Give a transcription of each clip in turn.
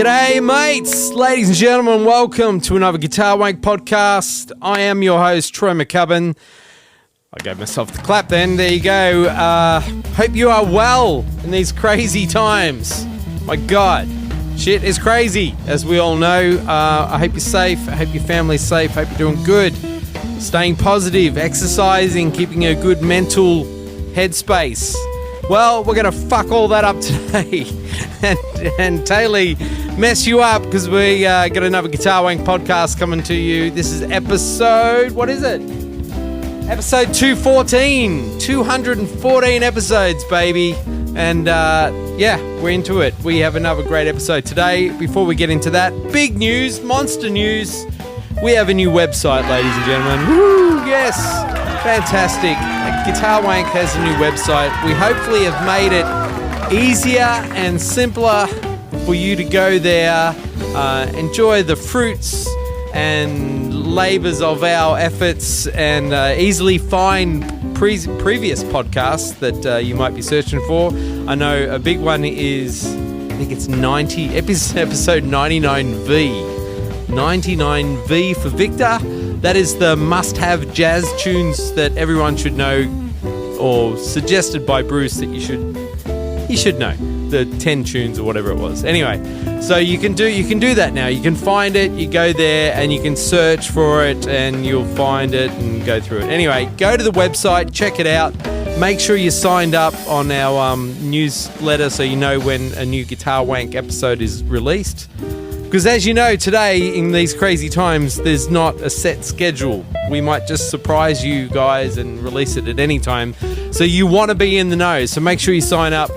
G'day, mates! Ladies and gentlemen, welcome to another GuitarWank Podcast. I am your host, Troy MacCubbin. I gave myself the clap then. There you go. Hope you are well in these crazy times. My God, shit is crazy, as we all know. I hope you're safe. I hope your family's safe. I hope you're doing good. Staying positive, exercising, keeping a good mental headspace. Well, we're going to fuck all that up today and totally mess you up because we got another GuitarWank podcast coming to you. This is episode, what is it? Episode 214. 214 episodes, baby. And yeah, we're into it. We have another great episode today. Before we get into that, big news, monster news. We have a new website, ladies and gentlemen. Woo, yes, fantastic. GuitarWank has a new website. We hopefully have made it easier and simpler for you to go there, enjoy the fruits and labors of our efforts, and easily find previous podcasts that you might be searching for. I know a big one is, I think it's episode 99V. 99V for Victor. That is the must-have jazz tunes that everyone should know, or suggested by Bruce that you should know. The 10 tunes or whatever it was. Anyway, so you can do that now. You can find it, you go there and you can search for it and you'll find it and go through it. Anyway, go to the website, check it out. Make sure you're signed up on our newsletter so you know when a new GuitarWank episode is released. Because as you know, today, in these crazy times, there's not a set schedule. We might just surprise you guys and release it at any time. So you want to be in the know. So make sure you sign up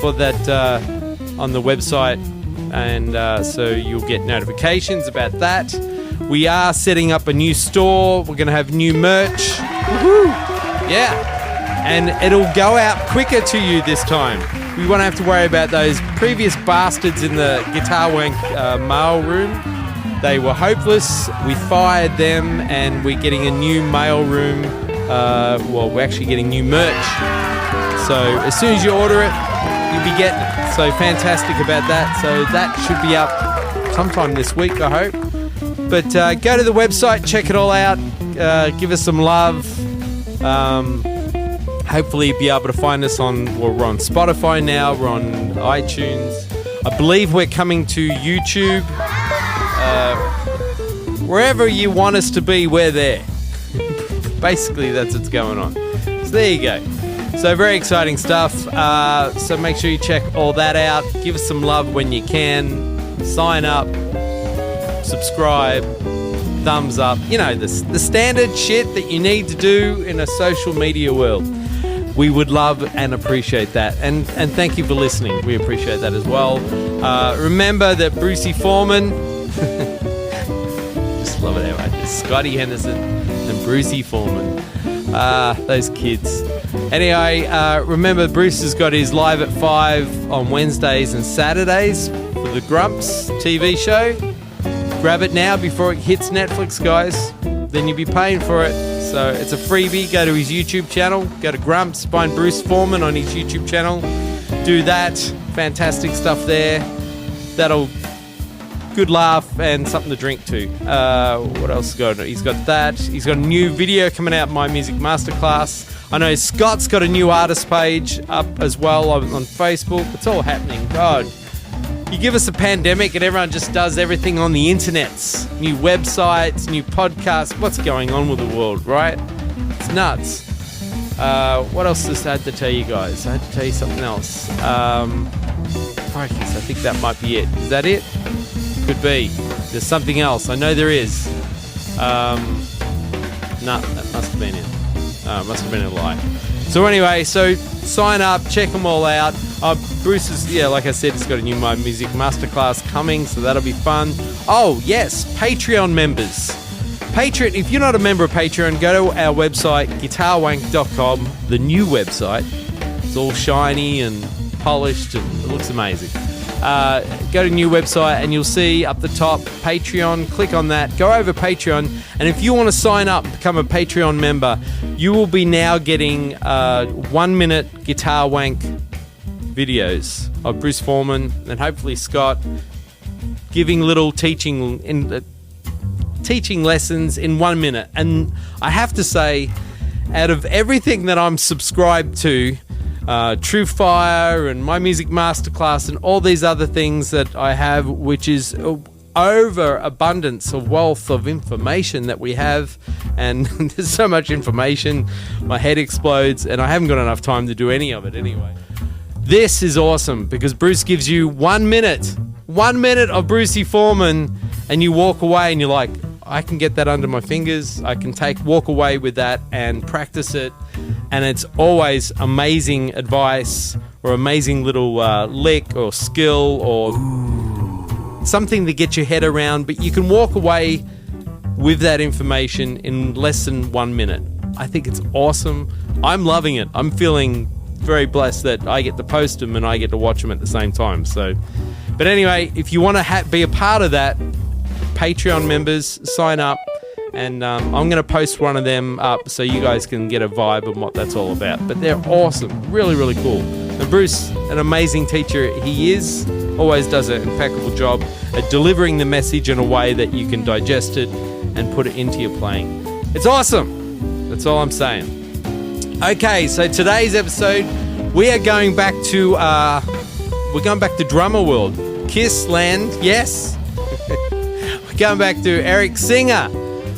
for that on the website. And so you'll get notifications about that. We are setting up a new store. We're going to have new merch. Woohoo! Yeah. And it'll go out quicker to you this time. We won't have to worry about those previous bastards in the GuitarWank mail room. They were hopeless. We fired them, and we're getting a new mail room. We're actually getting new merch. So as soon as you order it, you'll be getting it. So fantastic about that. So that should be up sometime this week, I hope. But go to the website, check it all out. Give us some love. Hopefully you'll be able to find us we're on Spotify now, we're on iTunes. I believe we're coming to YouTube. Wherever you want us to be, we're there. Basically, that's what's going on. So there you go. So very exciting stuff. So make sure you check all that out. Give us some love when you can. Sign up, subscribe, thumbs up. You know, the standard shit that you need to do in a social media world. We would love and appreciate that. And thank you for listening. We appreciate that as well. Remember that Brucey Forman, just love it anyway, Scotty Henderson and Brucey Forman. Those kids. Anyway, remember Bruce has got his Live at 5 on Wednesdays and Saturdays for the Grumps TV show. Grab it now before it hits Netflix, guys. Then you'll be paying for it. So it's a freebie. Go to his YouTube channel. Go to Grumps. Find Bruce Forman on his YouTube channel. Do that. Fantastic stuff there. Good laugh and something to drink too. What else has got? He's got that. He's got a new video coming out, My Music Masterclass. I know Scott's got a new artist page up as well on Facebook. It's all happening. God. You give us a pandemic and everyone just does everything on the internets. New websites, new podcasts. What's going on with the world, right? It's nuts. What else did I have to tell you guys? I had to tell you something else. I think that might be it. Is that it? Could be. There's something else. I know there is. That must have been it. Must have been a lie. So anyway, sign up, check them all out. Bruce is, like I said, he's got a new My Music Masterclass coming, so that'll be fun. Oh, yes, Patreon members. Patreon, if you're not a member of Patreon, go to our website, guitarwank.com, the new website. It's all shiny and polished and it looks amazing. Go to the new website and you'll see up the top Patreon. Click on that. Go over Patreon, and if you want to sign up, become a Patreon member, you will be now getting 1-minute GuitarWank videos of Bruce Forman and hopefully Scott giving little teaching lessons in 1 minute. And I have to say, out of everything that I'm subscribed to, True Fire and My Music Masterclass and all these other things that I have, which is overabundance of wealth of information that we have, and there's so much information, my head explodes, and I haven't got enough time to do any of it anyway. This is awesome because Bruce gives you 1 minute of Brucey Forman, and you walk away and you're like, I can get that under my fingers. I can walk away with that and practice it. And it's always amazing advice or amazing little lick or skill or something to get your head around. But you can walk away with that information in less than 1 minute. I think it's awesome. I'm loving it. I'm feeling very blessed that I get to post them and I get to watch them at the same time. So, but anyway, if you want to be a part of that, Patreon members, sign up, and I'm going to post one of them up so you guys can get a vibe of what that's all about. But they're awesome, really, really cool. And Bruce, an amazing teacher he is, always does an impeccable job at delivering the message in a way that you can digest it and put it into your playing. It's awesome. That's all I'm saying. Okay, so today's episode, we are going back to drummer world, Kiss land, yes. Going back to Eric Singer.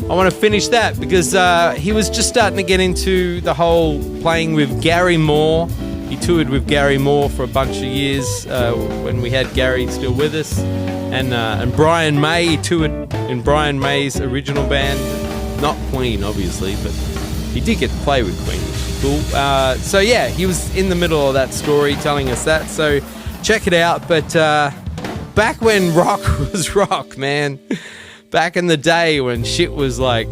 I want to finish that because he was just starting to get into the whole playing with Gary Moore. He toured with Gary Moore for a bunch of years when we had Gary still with us. And Brian May, he toured in Brian May's original band. Not Queen, obviously, but he did get to play with Queen, which is cool. So yeah, he was in the middle of that story telling us that. So check it out. But back when rock was rock, man. Back in the day when shit was like,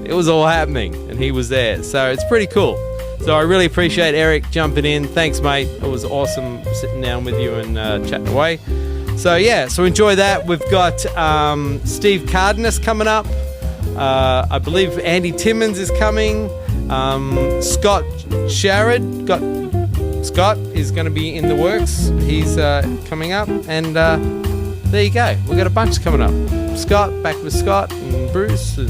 it was all happening and he was there. So it's pretty cool. So I really appreciate Eric jumping in. Thanks, mate. It was awesome sitting down with you and chatting away. So yeah, so enjoy that. We've got Steve Cardenas coming up. I believe Andy Timmons is coming. Scott Sharrod, Scott is going to be in the works. He's coming up, and there you go. We've got a bunch coming up. Scott, back with Scott and Bruce, and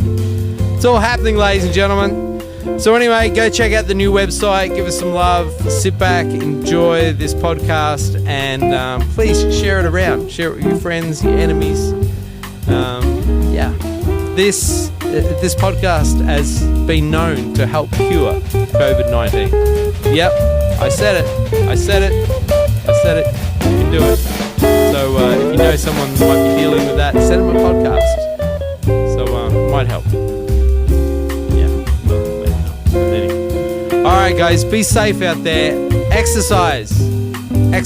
it's all happening, ladies and gentlemen. So anyway, go check out the new website, give us some love, sit back, enjoy this podcast, and please share it around. Share it with your friends, your enemies. Yeah, this podcast has been known to help cure COVID-19. Yep, I said it. You can do it. So if you know someone who might be dealing with that, send them a podcast. So it might help. Alright guys, be safe out there. Exercise. I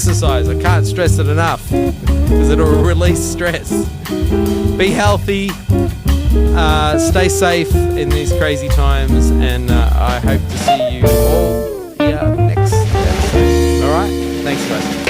can't stress it enough because it'll release stress. Be healthy. Stay safe in these crazy times, and I hope to see you all here next episode. Alright? Thanks guys.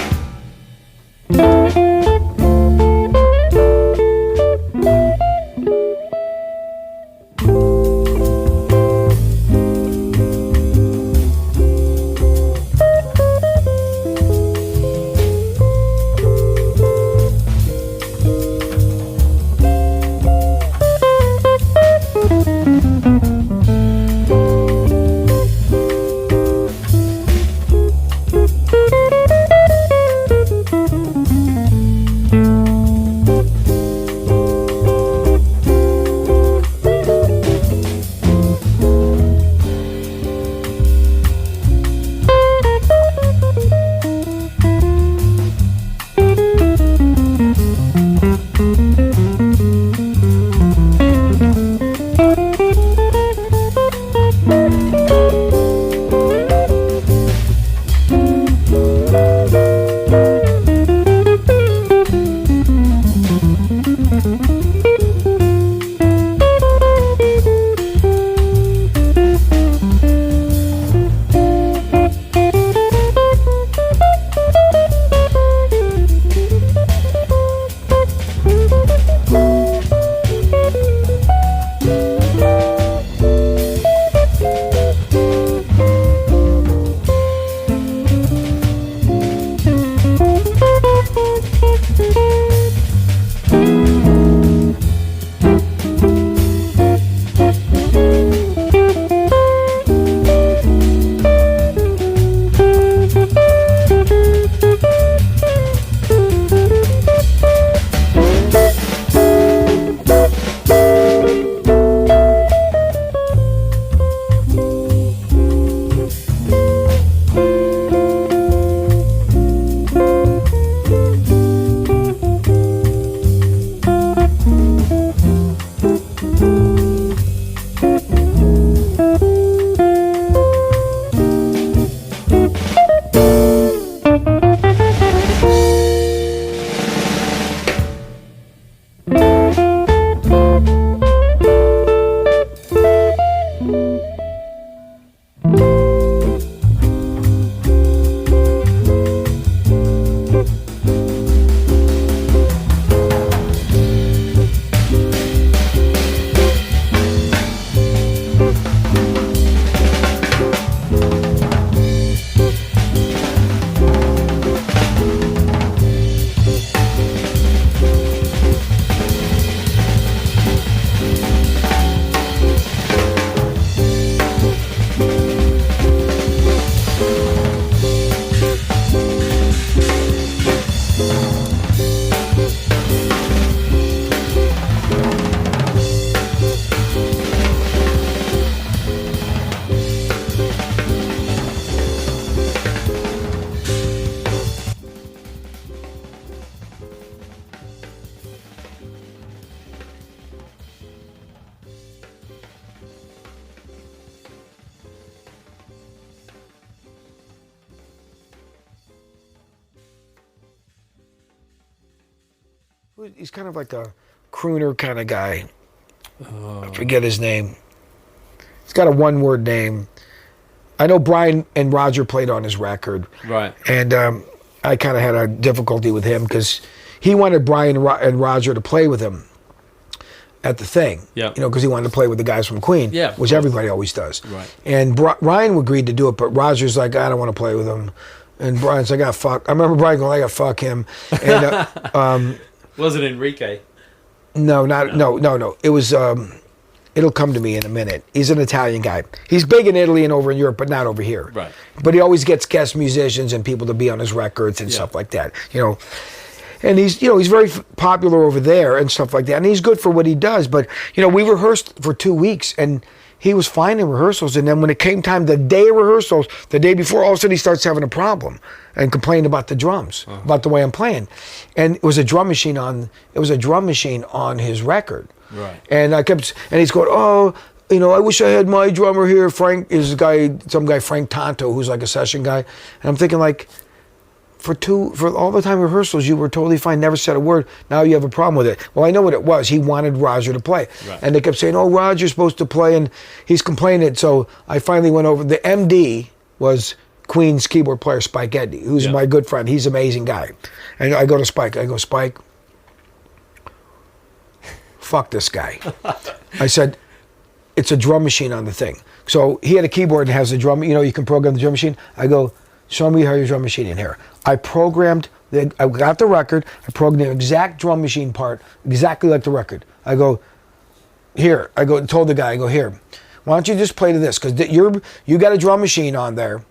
He's kind of like a crooner kind of guy. I forget his name. He's got a one-word name. I know Brian and Roger played on his record. Right. And I kind of had a difficulty with him because he wanted Brian and Roger to play with him at the thing. Yeah. Because he wanted to play with the guys from Queen. Yeah. Which everybody always does. Right. And Ryan agreed to do it, but Roger's like, I don't want to play with him. And Brian's like, fuck. I remember Brian going, I got fuck him. And was it Enrique? No. It was. It'll come to me in a minute. He's an Italian guy. He's big in Italy and over in Europe, but not over here. Right. But he always gets guest musicians and people to be on his records and stuff like that. And he's very popular over there and stuff like that. And he's good for what he does. But we rehearsed for 2 weeks and he was fine in rehearsals. And then when it came time, the day of rehearsals, the day before, all of a sudden he starts having a problem and complaining about the drums, about the way I'm playing. And it was a drum machine on his record. Right. And he's going, I wish I had my drummer here. Frank is some guy, Frank Tonto, who's like a session guy. And I'm thinking like, for all the time rehearsals, you were totally fine, never said a word. Now you have a problem with it. Well, I know what it was. He wanted Roger to play. Right. And they kept saying, Roger's supposed to play, and he's complaining. So I finally went over. The MD was Queen's keyboard player, Spike Eddy, who's my good friend. He's an amazing guy. And I go to Spike. I go, Spike, fuck this guy. I said, it's a drum machine on the thing. So he had a keyboard and has a drum, you can program the drum machine. I go, show me how your drum machine in here. I got the record, I programmed the exact drum machine part, exactly like the record. I go, told the guy, here, why don't you just play to this? Because you got a drum machine on there.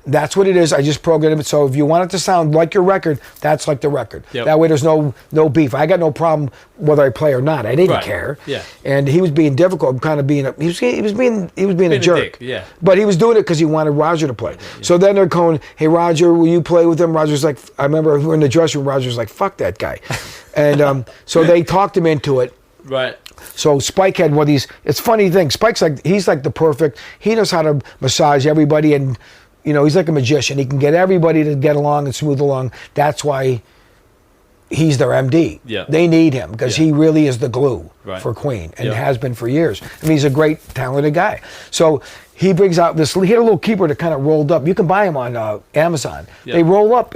That's what it is. I just programmed it. So if you want it to sound like your record, that's like the record. Yep. That way there's no beef. I got no problem whether I play or not. I didn't care. Yeah. And he was being difficult, kind of being he was being a jerk. Dick, yeah. But he was doing it because he wanted Roger to play. Yeah. So then they're going, hey Roger, will you play with him? Roger's like, I remember we were in the dressing room, Roger's like, fuck that guy. And so they talked him into it. Right. So Spike had one of these, it's a funny thing. Spike's he's like the perfect, he knows how to massage everybody and he's like a magician. He can get everybody to get along and smooth along. That's why he's their MD. Yeah. They need him because he really is the glue for Queen and has been for years. I mean, he's a great, talented guy. So he brings out this, he had a little keyboard that kind of rolled up. You can buy them on Amazon. Yeah. They roll up,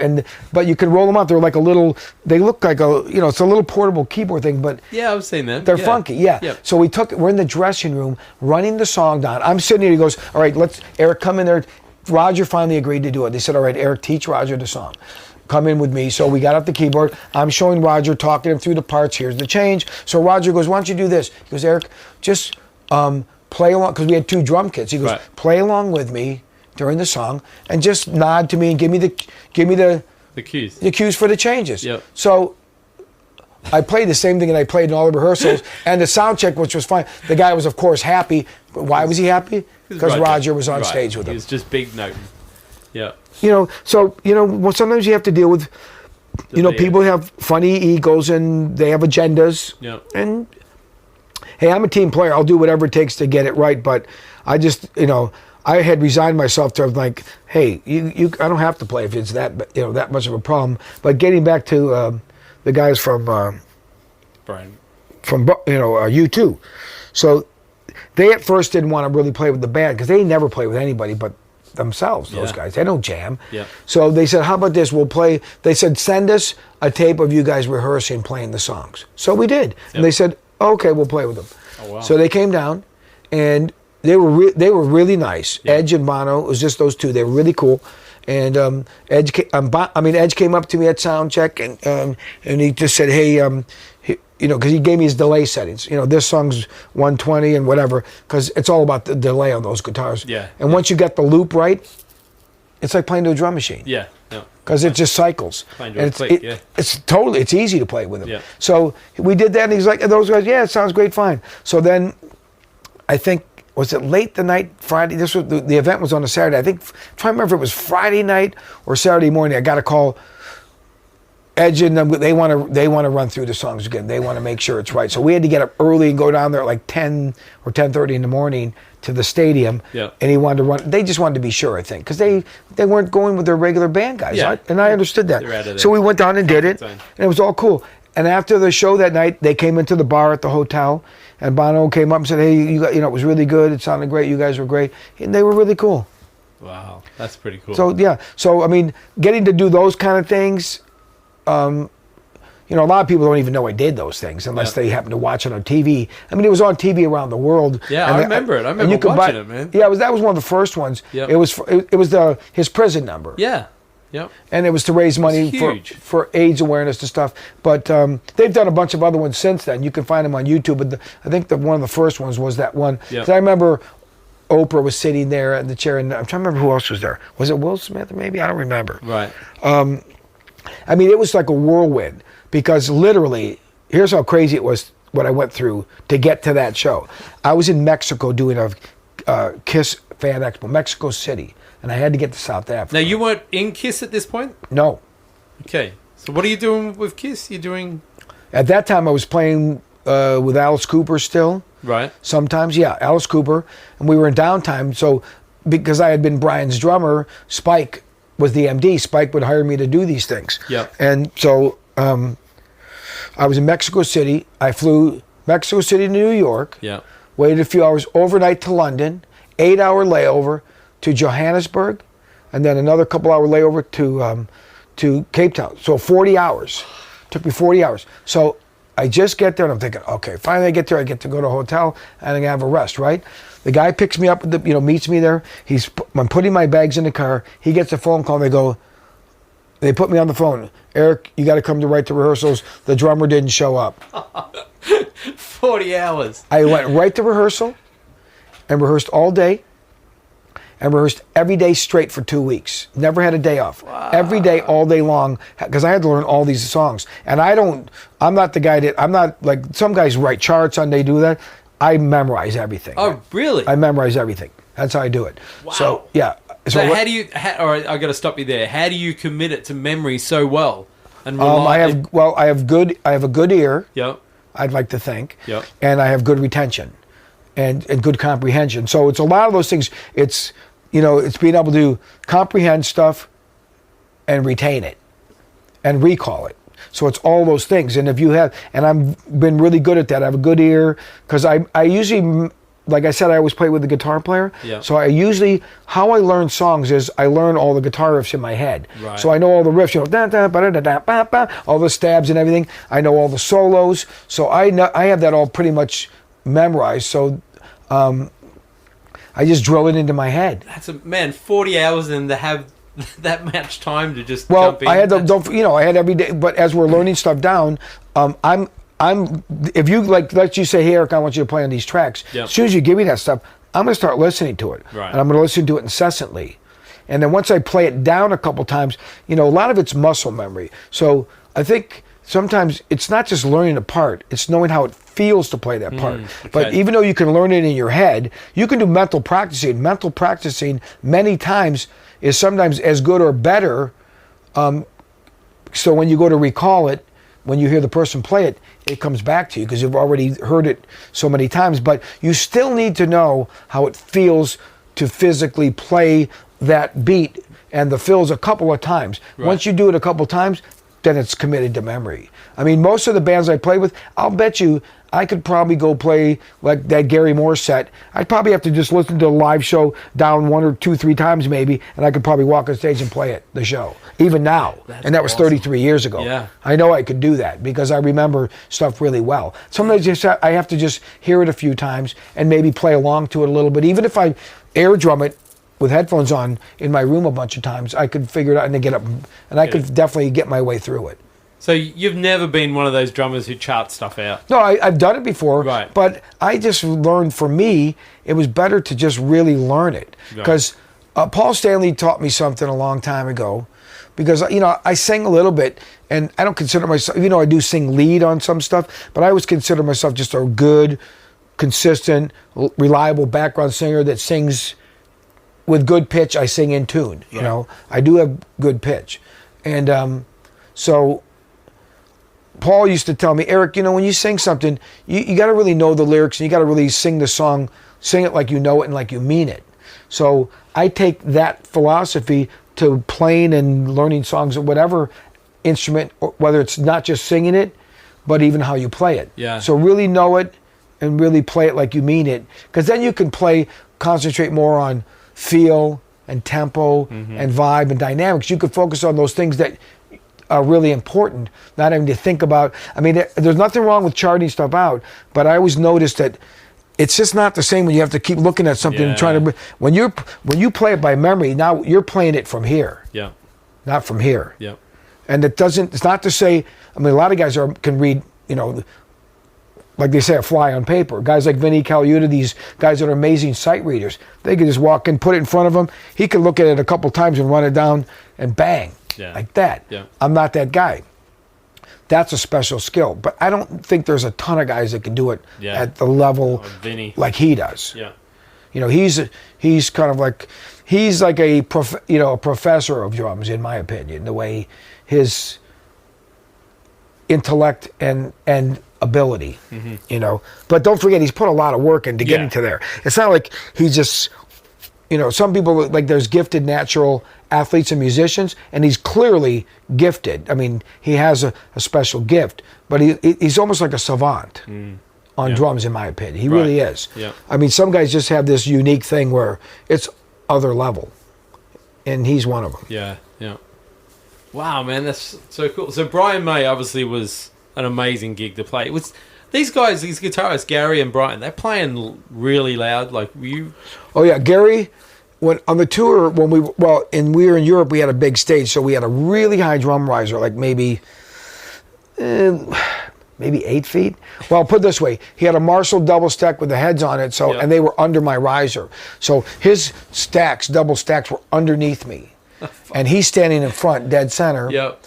but you can roll them out. They're like they look like it's a little portable keyboard thing, but yeah, I was saying that. They're funky, yeah. So we're in the dressing room running the song down. I'm sitting here, he goes, all right, Eric, come in there. Roger finally agreed to do it. They said, all right, Eric, teach Roger the song. Come in with me. So we got up the keyboard. I'm showing Roger, talking him through the parts. Here's the change. So Roger goes, why don't you do this? He goes, Eric, just play along, because we had 2 drum kits. He goes, play along with me during the song and just nod to me and give me the cues. The cues for the changes. Yep. So I played the same thing that I played in all the rehearsals and the sound check, which was fine. The guy was, of course, happy. But why was he happy? Because Roger was on stage with him. He was just big noting. Yeah. Sometimes you have to deal with, people have funny egos and they have agendas. Yeah. And, hey, I'm a team player. I'll do whatever it takes to get it right. But I just, I had resigned myself to like, hey, I don't have to play if it's that much of a problem. But getting back to the guys from Brian, from U2, so they at first didn't want to really play with the band because they never play with anybody but themselves. Those guys, they don't jam. Yeah. So they said, how about this? We'll play. They said, send us a tape of you guys rehearsing playing the songs. So we did, and they said, okay, we'll play with them. Oh, wow. So they came down, and they were really nice. Yeah. Edge and Bono, it was just those 2. They were really cool. And Edge came up to me at sound check, and he just said, hey, because he gave me his delay settings. This song's 120 and whatever, because it's all about the delay on those guitars. Yeah. And once you get the loop right, it's like playing to a drum machine. Yeah. No. Because it just cycles. Playing to a click, yeah. It's easy to play with him. Yeah. So we did that, and he's like, those guys, yeah, it sounds great, fine. So then, I think, was it late the night, Friday? This was the event was on a Saturday. I think, I'm trying to remember if it was Friday night or Saturday morning. I got a call. Edge and them, they want to run through the songs again. They want to make sure it's right. So we had to get up early and go down there at like 10 or 10:30 in the morning to the stadium. Yeah. And he wanted to run. They just wanted to be sure, I think, because they weren't going with their regular band guys. Yeah. And I understood that. They're out of So we went down and did it, time. and it was all cool. And after the show that night, they came into the bar at the hotel, and Bono came up and said, "Hey, it was really good. It sounded great. You guys were great." And they were really cool. Wow, that's pretty cool. So yeah, I mean, getting to do those kind of things, a lot of people don't even know I did those things unless they happen to watch it on TV. I mean, it was on TV around the world. Yeah, I remember it. I remember watching it, man. Yeah, that was one of the first ones. Yep. It was his prison number. Yeah. Yep. And it was to raise money for AIDS awareness and stuff. But they've done a bunch of other ones since then. You can find them on YouTube. But I think one of the first ones was that one. Yep. 'Cause I remember Oprah was sitting there in the chair, and I'm trying to remember who else was there. Was it Will Smith? Maybe I don't remember. Right. I mean, it was like a whirlwind because literally, here's how crazy it was. What I went through to get to that show. I was in Mexico doing a Kiss Fan Expo, Mexico City. And I had to get to South Africa. Now, you weren't in Kiss at this point? No. Okay. So what are you doing with Kiss? You're doing... At that time, I was playing with Alice Cooper still. Right. Sometimes, yeah, Alice Cooper. And we were in downtime. So because I had been Brian's drummer, Spike was the MD. Spike would hire me to do these things. Yep. And so I was in Mexico City. I flew Mexico City to New York. Yeah. Waited a few hours overnight to London. 8-hour layover to Johannesburg, and then another couple-hour layover to Cape Town. So 40 hours. Took me 40 hours. So I just get there, and I'm thinking, okay, finally I get there. I get to go to a hotel, and I have a rest, right? The guy picks me up, meets me there. I'm putting my bags in the car. He gets a phone call, and they put me on the phone. Eric, you got to come to right to rehearsals. The drummer didn't show up. 40 hours. I went right to rehearsal and rehearsed all day. And rehearsed every day straight for 2 weeks. Never had a day off. Wow. Every day, all day long, because I had to learn all these songs. And I'm not the guy I'm not like some guys write charts and they do that. I memorize everything. Oh, really? I memorize everything. That's how I do it. Wow. So, yeah. So how do you, all right, I got to stop you there. How do you commit it to memory so well? And I have a good ear. Yep. I'd like to think. Yep. And I have good retention and good comprehension. So it's a lot of those things. It's being able to comprehend stuff and retain it and recall it. So it's all those things. And I've been really good at that. I have a good ear because I usually, like I said, I always play with the guitar player. Yeah. So how I learn songs is I learn all the guitar riffs in my head. Right. So I know all the riffs, da da ba da da ba ba, all the stabs and everything. I know all the solos. So I have that all pretty much memorized. So, I just drill it into my head. 40 hours and to have that much time to just jump in. I had I had every day, but as we're learning stuff down, if you let you say, "Hey Eric, I want you to play on these tracks." Yep. As soon as you give me that stuff, I'm going to start listening to it. Right. And I'm going to listen to it incessantly. And then once I play it down a couple times, a lot of it's muscle memory. So I think sometimes it's not just learning a part, it's knowing how it feels to play that part. Okay. But even though you can learn it in your head, you can do mental practicing. Mental practicing many times is sometimes as good or better. So when you go to recall it, when you hear the person play it, it comes back to you because you've already heard it so many times. But you still need to know how it feels to physically play that beat and the fills a couple of times. Right. Once you do it a couple of times, then it's committed to memory. I mean, most of the bands I play with, I'll bet you I could probably go play like that Gary Moore set. I'd probably have to just listen to the live show down 1 or 2, 3 times maybe, and I could probably walk on stage and play it, the show, even now. And that was awesome. 33 years ago. Yeah. I know I could do that because I remember stuff really well. Sometimes I have to just hear it a few times and maybe play along to it a little bit. Even if I air drum it with headphones on in my room a bunch of times, I could figure it out and then get up, and I could definitely get my way through it. So you've never been one of those drummers who chart stuff out? No, I've done it before, right. But I just learned, for me, it was better to just really learn it. Because Paul Stanley taught me something a long time ago, because I sing a little bit, and I don't consider myself, I do sing lead on some stuff, but I always consider myself just a good, consistent, reliable background singer that sings with good pitch. I sing in tune, I do have good pitch. And so Paul used to tell me, Eric, when you sing something, you got to really know the lyrics, and you got to really sing the song, sing it like you know it and like you mean it. So I take that philosophy to playing and learning songs of whatever instrument, whether it's not just singing it, but even how you play it. Yeah. So really know it and really play it like you mean it, because then you can concentrate more on feel and tempo and vibe and dynamics. You could focus on those things that are really important, not having to think about. I mean, there's nothing wrong with charting stuff out, but I always noticed that it's just not the same when you have to keep looking at something and trying to. When you play it by memory, now you're playing it from here, not from here. Yeah. And it's not to say. I mean, a lot of guys can read, like they say, a fly on paper. Guys like Vinny Colaiuta, these guys that are amazing sight readers, they could just walk in, put it in front of him. He could look at it a couple times and run it down and bang, like that. Yeah. I'm not that guy. That's a special skill. But I don't think there's a ton of guys that can do it at the level like he does. Yeah. He's kind of like, he's like a professor of drums, in my opinion, the way his intellect and ability, But don't forget, he's put a lot of work into getting to there. It's not like he just, some people, like there's gifted natural athletes and musicians, and he's clearly gifted. I mean, he has a special gift, but he's almost like a savant on drums, in my opinion. He really is. Yeah. I mean, some guys just have this unique thing where it's other level, and he's one of them. Yeah, yeah. Wow, man, that's so cool. So Brian May obviously was an amazing gig to play. These guys, these guitarists, Gary and Brian, they're playing really loud. Like you. Oh yeah, Gary. When on the tour, when we were in Europe, we had a big stage, so we had a really high drum riser, like maybe 8 feet. Well, put it this way, he had a Marshall double stack with the heads on it, and they were under my riser. So his double stacks, were underneath me. And he's standing in front, dead center. Yep.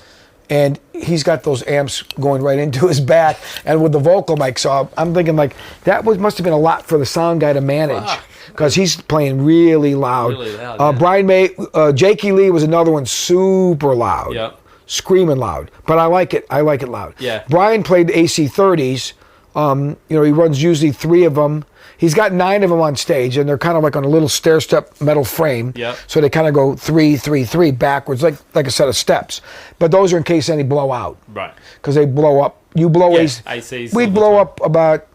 And he's got those amps going right into his back, and with the vocal mic. So I'm thinking like must have been a lot for the sound guy to manage, because he's playing really loud. Really loud. Brian May, Jakey Lee was another one, super loud. Yep. Screaming loud, but I like it loud. Yeah. Brian played AC30s. He runs usually 3 of them. He's got 9 of them on stage, and they're kind of like on a little stair-step metal frame. Yep. So they kind of go 3, 3, 3 backwards, like a set of steps. But those are in case any blow out. Right. Because they blow up. You blow ACs. We'd blow up about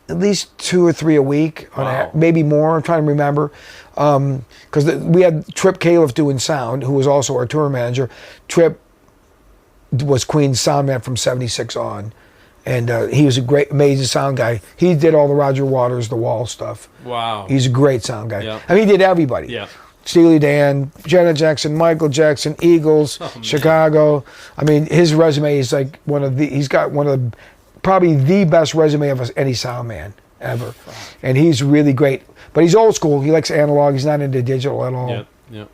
at least 2 or 3 a week, maybe more. I'm trying to remember. Because we had Trip Califf doing sound, who was also our tour manager. Trip was Queen's sound man from 76 on. And he was a great, amazing sound guy. He did all the Roger Waters, the Wall stuff. Wow. He's a great sound guy. Yep. I mean, he did everybody. Yeah. Steely Dan, Janet Jackson, Michael Jackson, Eagles, Chicago. I mean, his resume is like he's got one of the, probably the best resume of any sound man ever. Wow. And he's really great. But he's old school. He likes analog. He's not into digital at all. Yeah.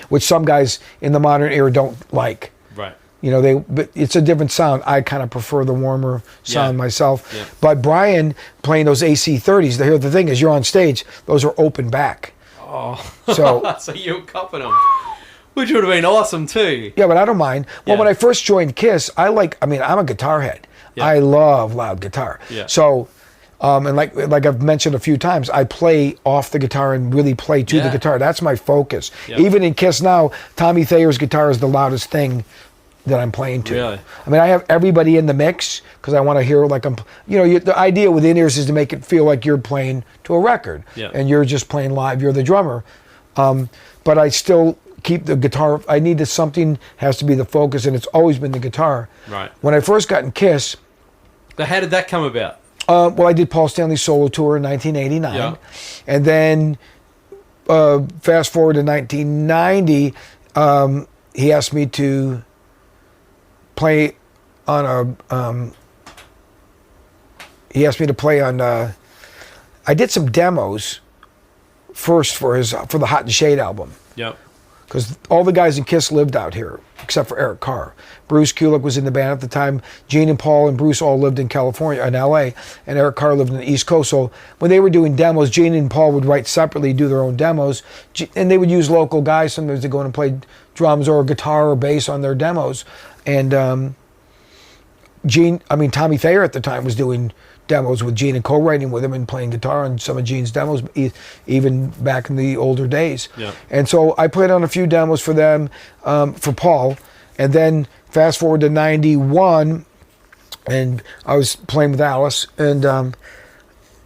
Which some guys in the modern era don't like. Right. But it's a different sound. I kind of prefer the warmer sound myself. Yeah. But Brian playing those AC30s, the thing is, you're on stage, those are open back. Oh. So so you're cupping them, which would have been awesome too. Yeah, but I don't mind. Well, when I first joined Kiss, I'm a guitar head. Yeah. I love loud guitar. Yeah. So, and like I've mentioned a few times, I play off the guitar and really play to the guitar. That's my focus. Yep. Even in Kiss now, Tommy Thayer's guitar is the loudest thing that I'm playing to. Really? I mean, I have everybody in the mix because I want to hear the idea with in-ears is to make it feel like you're playing to a record and you're just playing live. You're the drummer. But I still keep the guitar. I need something has to be the focus, and it's always been the guitar. Right. When I first got in Kiss. So how did that come about? Well, I did Paul Stanley's solo tour in 1989. Yeah. And then fast forward to 1990, he asked me to play on I did some demos first for the Hot and Shade album. Yep. Because all the guys in Kiss lived out here, except for Eric Carr. Bruce Kulick was in the band at the time. Gene and Paul and Bruce all lived in California, in LA, and Eric Carr lived in the East Coast. So when they were doing demos, Gene and Paul would write separately, do their own demos, and they would use local guys sometimes to go in and play drums or guitar or bass on their demos. And Tommy Thayer at the time was doing demos with Gene and co-writing with him and playing guitar on some of Gene's demos, even back in the older days. Yeah. And so I played on a few demos for them, for Paul, and then fast forward to 91, and I was playing with Alice, and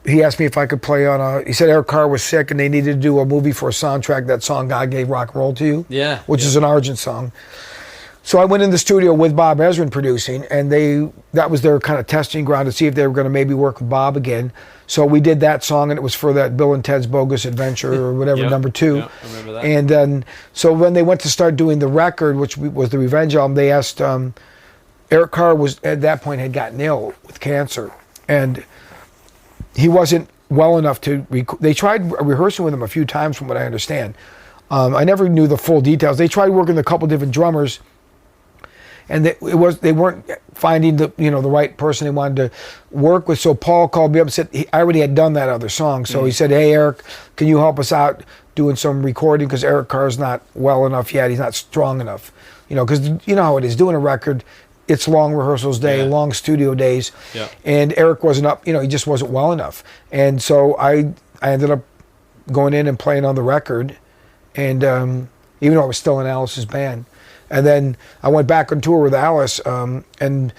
he asked me if I could play on he said Eric Carr was sick and they needed to do a movie for a soundtrack, that song God Gave Rock and Roll to You, which is an Argent song. So I went in the studio with Bob Ezrin producing, and that was their kind of testing ground to see if they were going to maybe work with Bob again. So we did that song, and it was for that Bill and Ted's Bogus Adventure or whatever, number 2. Yeah, I remember that. And then, so when they went to start doing the record, which was the Revenge album, they asked, Eric Carr was, at that point, had gotten ill with cancer, and he wasn't well enough to, they tried rehearsing with him a few times from what I understand. I never knew the full details. They tried working with a couple different drummers, and they weren't finding the right person they wanted to work with. So Paul called me up and said I already had done that other song. So he said, "Hey Eric, can you help us out doing some recording, because Eric Carr's not well enough yet. He's not strong enough. Because you know how it is doing a record. It's long rehearsals day, long studio days, and Eric wasn't up. He just wasn't well enough. And so I ended up going in and playing on the record, and even though I was still in Alice's band. And then I went back on tour with Alice, and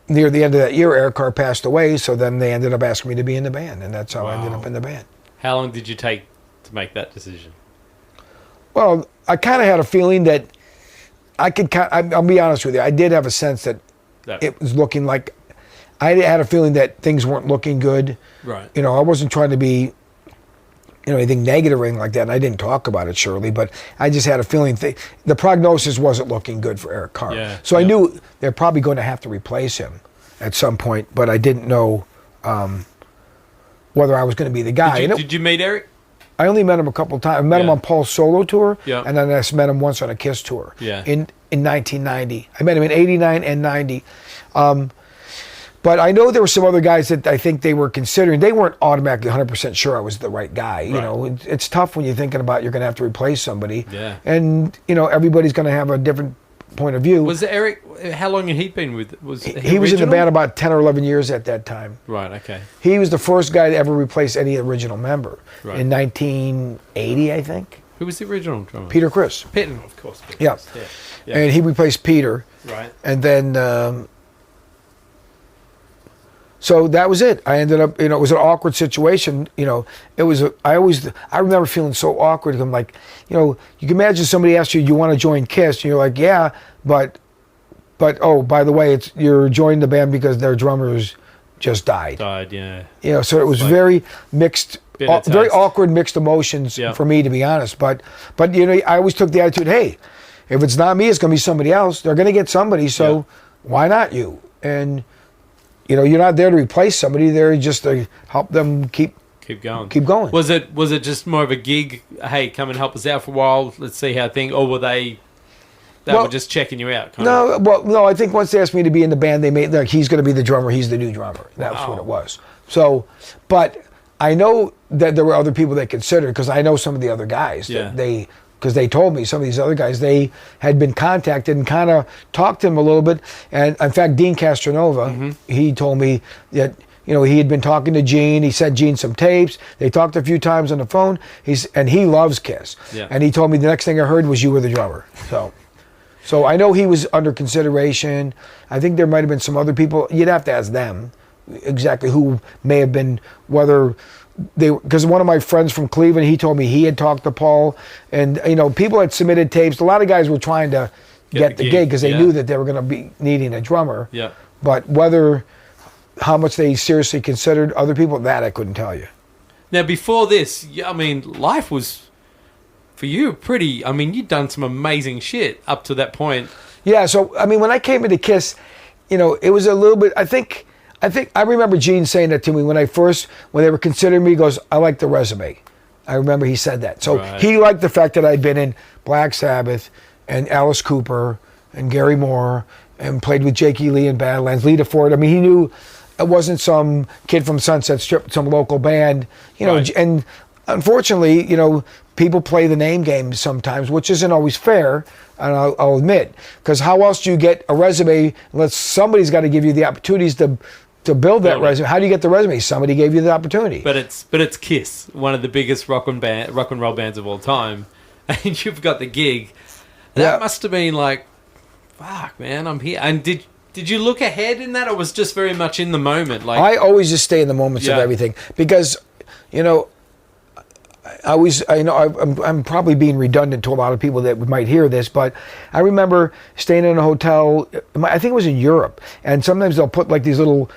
near the end of that year, Eric Carr passed away, so then they ended up asking me to be in the band, and that's how I ended up in the band. How long did you take to make that decision? Well, I kind of had a feeling that I'll be honest with you, I did have a sense that it was looking like, I had a feeling that things weren't looking good. Right. I wasn't trying to be anything negative or anything like that, and I didn't talk about it, surely, but I just had a feeling the prognosis wasn't looking good for Eric Carr. Yeah, so I knew they're probably going to have to replace him at some point, but I didn't know whether I was going to be the guy. Did you meet Eric? I only met him a couple of times. I met him on Paul's solo tour, and then I met him once on a Kiss tour in 1990. I met him in 89 and 90. But I know there were some other guys that I think they were considering. They weren't automatically 100% sure I was the right guy. It's tough when you're thinking about you're going to have to replace somebody. Yeah. And, everybody's going to have a different point of view. Was Eric, how long had he been with? He was in the band about 10 or 11 years at that time. Right, okay. He was the first guy to ever replace any original member in 1980, I think. Who was the original drummer? Peter Criss. Pitten, of course. Yeah. And he replaced Peter. Right. And then... so that was it. I ended up, it was an awkward situation. It was, I remember feeling so awkward. I'm like, you can imagine somebody asks you, do you want to join Kiss? And you're like, yeah, but oh, by the way, you're joining the band because their drummers just died. Yeah. So it was very mixed, very awkward mixed emotions for me, to be honest. But I always took the attitude, hey, if it's not me, it's going to be somebody else. They're going to get somebody, so why not you? And you're not there to replace somebody. They're just to help them keep going. Keep going. Was it just more of a gig? Hey, come and help us out for a while. Let's see how things. Or were they were just checking you out? No. I think once they asked me to be in the band, they made he's going to be the drummer. He's the new drummer. That's what it was. So, but I know that there were other people they considered, because I know some of the other guys that because they told me some of these other guys, they had been contacted and kind of talked to him a little bit. And in fact, Dean Castronova, he told me that, he had been talking to Gene. He sent Gene some tapes. They talked a few times on the phone. And he loves Kiss. Yeah. And he told me the next thing I heard was you were the drummer. So I know he was under consideration. I think there might have been some other people. You'd have to ask them exactly who may have been, whether... because one of my friends from Cleveland, he told me he had talked to Paul, and people had submitted tapes. A lot of guys were trying to get the gig because they knew that they were going to be needing a drummer. Yeah. But how much they seriously considered other people, that I couldn't tell you. Now, before this, life was for you pretty. You'd done some amazing shit up to that point. Yeah. So when I came into Kiss, it was a little bit. I remember Gene saying that to me when they were considering me. He goes, I like the resume. I remember he said that. So he liked the fact that I'd been in Black Sabbath and Alice Cooper and Gary Moore and played with Jakey Lee in Badlands, Lita Ford. He knew it wasn't some kid from Sunset Strip, some local band. And unfortunately, people play the name game sometimes, which isn't always fair, and I'll admit. Because how else do you get a resume unless somebody's got to give you the opportunities to build that resume? How do you get the resume? Somebody gave you the opportunity. But it's Kiss, one of the biggest rock and roll bands of all time, and you've got the gig. That must have been like, fuck, man, I'm here. And did Did you look ahead in that, or was just very much in the moment? Like I always just stay in the moments of everything because, you know, I'm probably being redundant to a lot of people that might hear this, but I remember staying in a hotel. I think it was in Europe, and sometimes they'll put like these little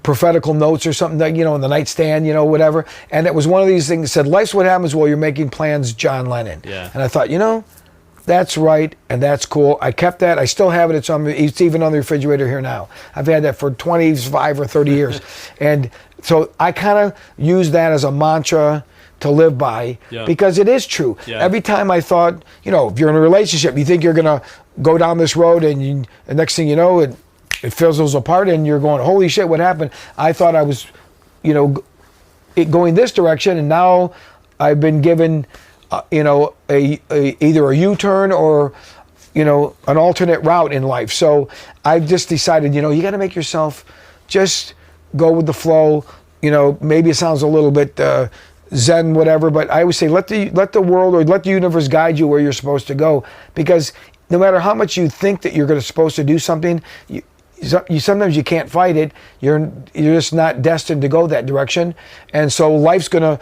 prophetical notes or something, that, you know, in the nightstand, you know, whatever. And it was one of these things that said, "Life's what happens while you're making plans, John Lennon." Yeah. And I thought, you know, that's right, and that's cool. I kept that. I still have it. It's even on the refrigerator here now. I've had that for 25 or 30 years. And so I kind of use that as a mantra to live by because it is true. Yeah. Every time I thought, you know, if you're in a relationship, you think you're going to go down this road and the next thing you know, it fizzles apart and you're going, holy shit, what happened? I thought I was, you know, going this direction, and now I've been given, you know, either a U-turn or, you know, an alternate route in life. So I've just decided, you know, you got to make yourself just go with the flow. You know, maybe it sounds a little bit Zen, whatever, but I always say let the world or let the universe guide you where you're supposed to go, because no matter how much you think that you're supposed to do something, you sometimes you can't fight it. You're just not destined to go that direction, and so life's going to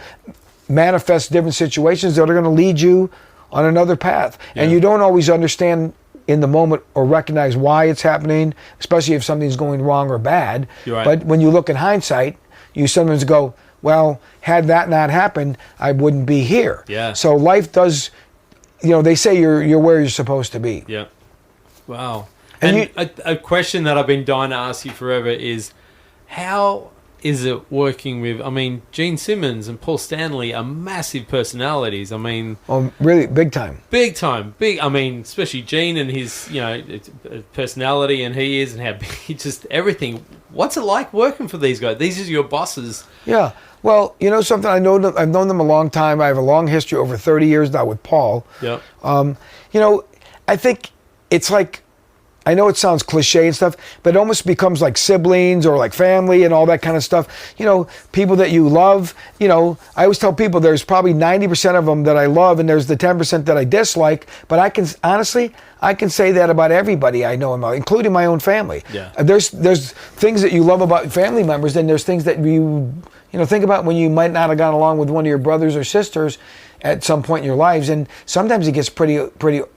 manifest different situations that are going to lead you on another path. And you don't always understand in the moment or recognize why it's happening, especially if something's going wrong or bad. Right. But when you look in hindsight, you sometimes go, well, had that not happened, I wouldn't be here. Yeah. So life does, you know, they say you're where you're supposed to be. Yeah. Wow. And a question that I've been dying to ask you forever is, how is it working with, I mean, Gene Simmons and Paul Stanley are massive personalities. I mean... Oh, really? Big time. Big time. Big, I mean, especially Gene and his, you know, personality, and he is, and how big, just everything. What's it like working for these guys? These are your bosses. Yeah. Well, you know something, I've known them a long time. I have a long history, over 30 years now with Paul. Yeah. You know, I think it's like, I know it sounds cliche and stuff, but it almost becomes like siblings or like family and all that kind of stuff. You know, people that you love, you know, I always tell people there's probably 90% of them that I love and there's the 10% that I dislike, but I can say that about everybody I know, including my own family. Yeah. There's things that you love about family members, then there's things that you know, think about when you might not have gone along with one of your brothers or sisters at some point in your lives, and sometimes it gets pretty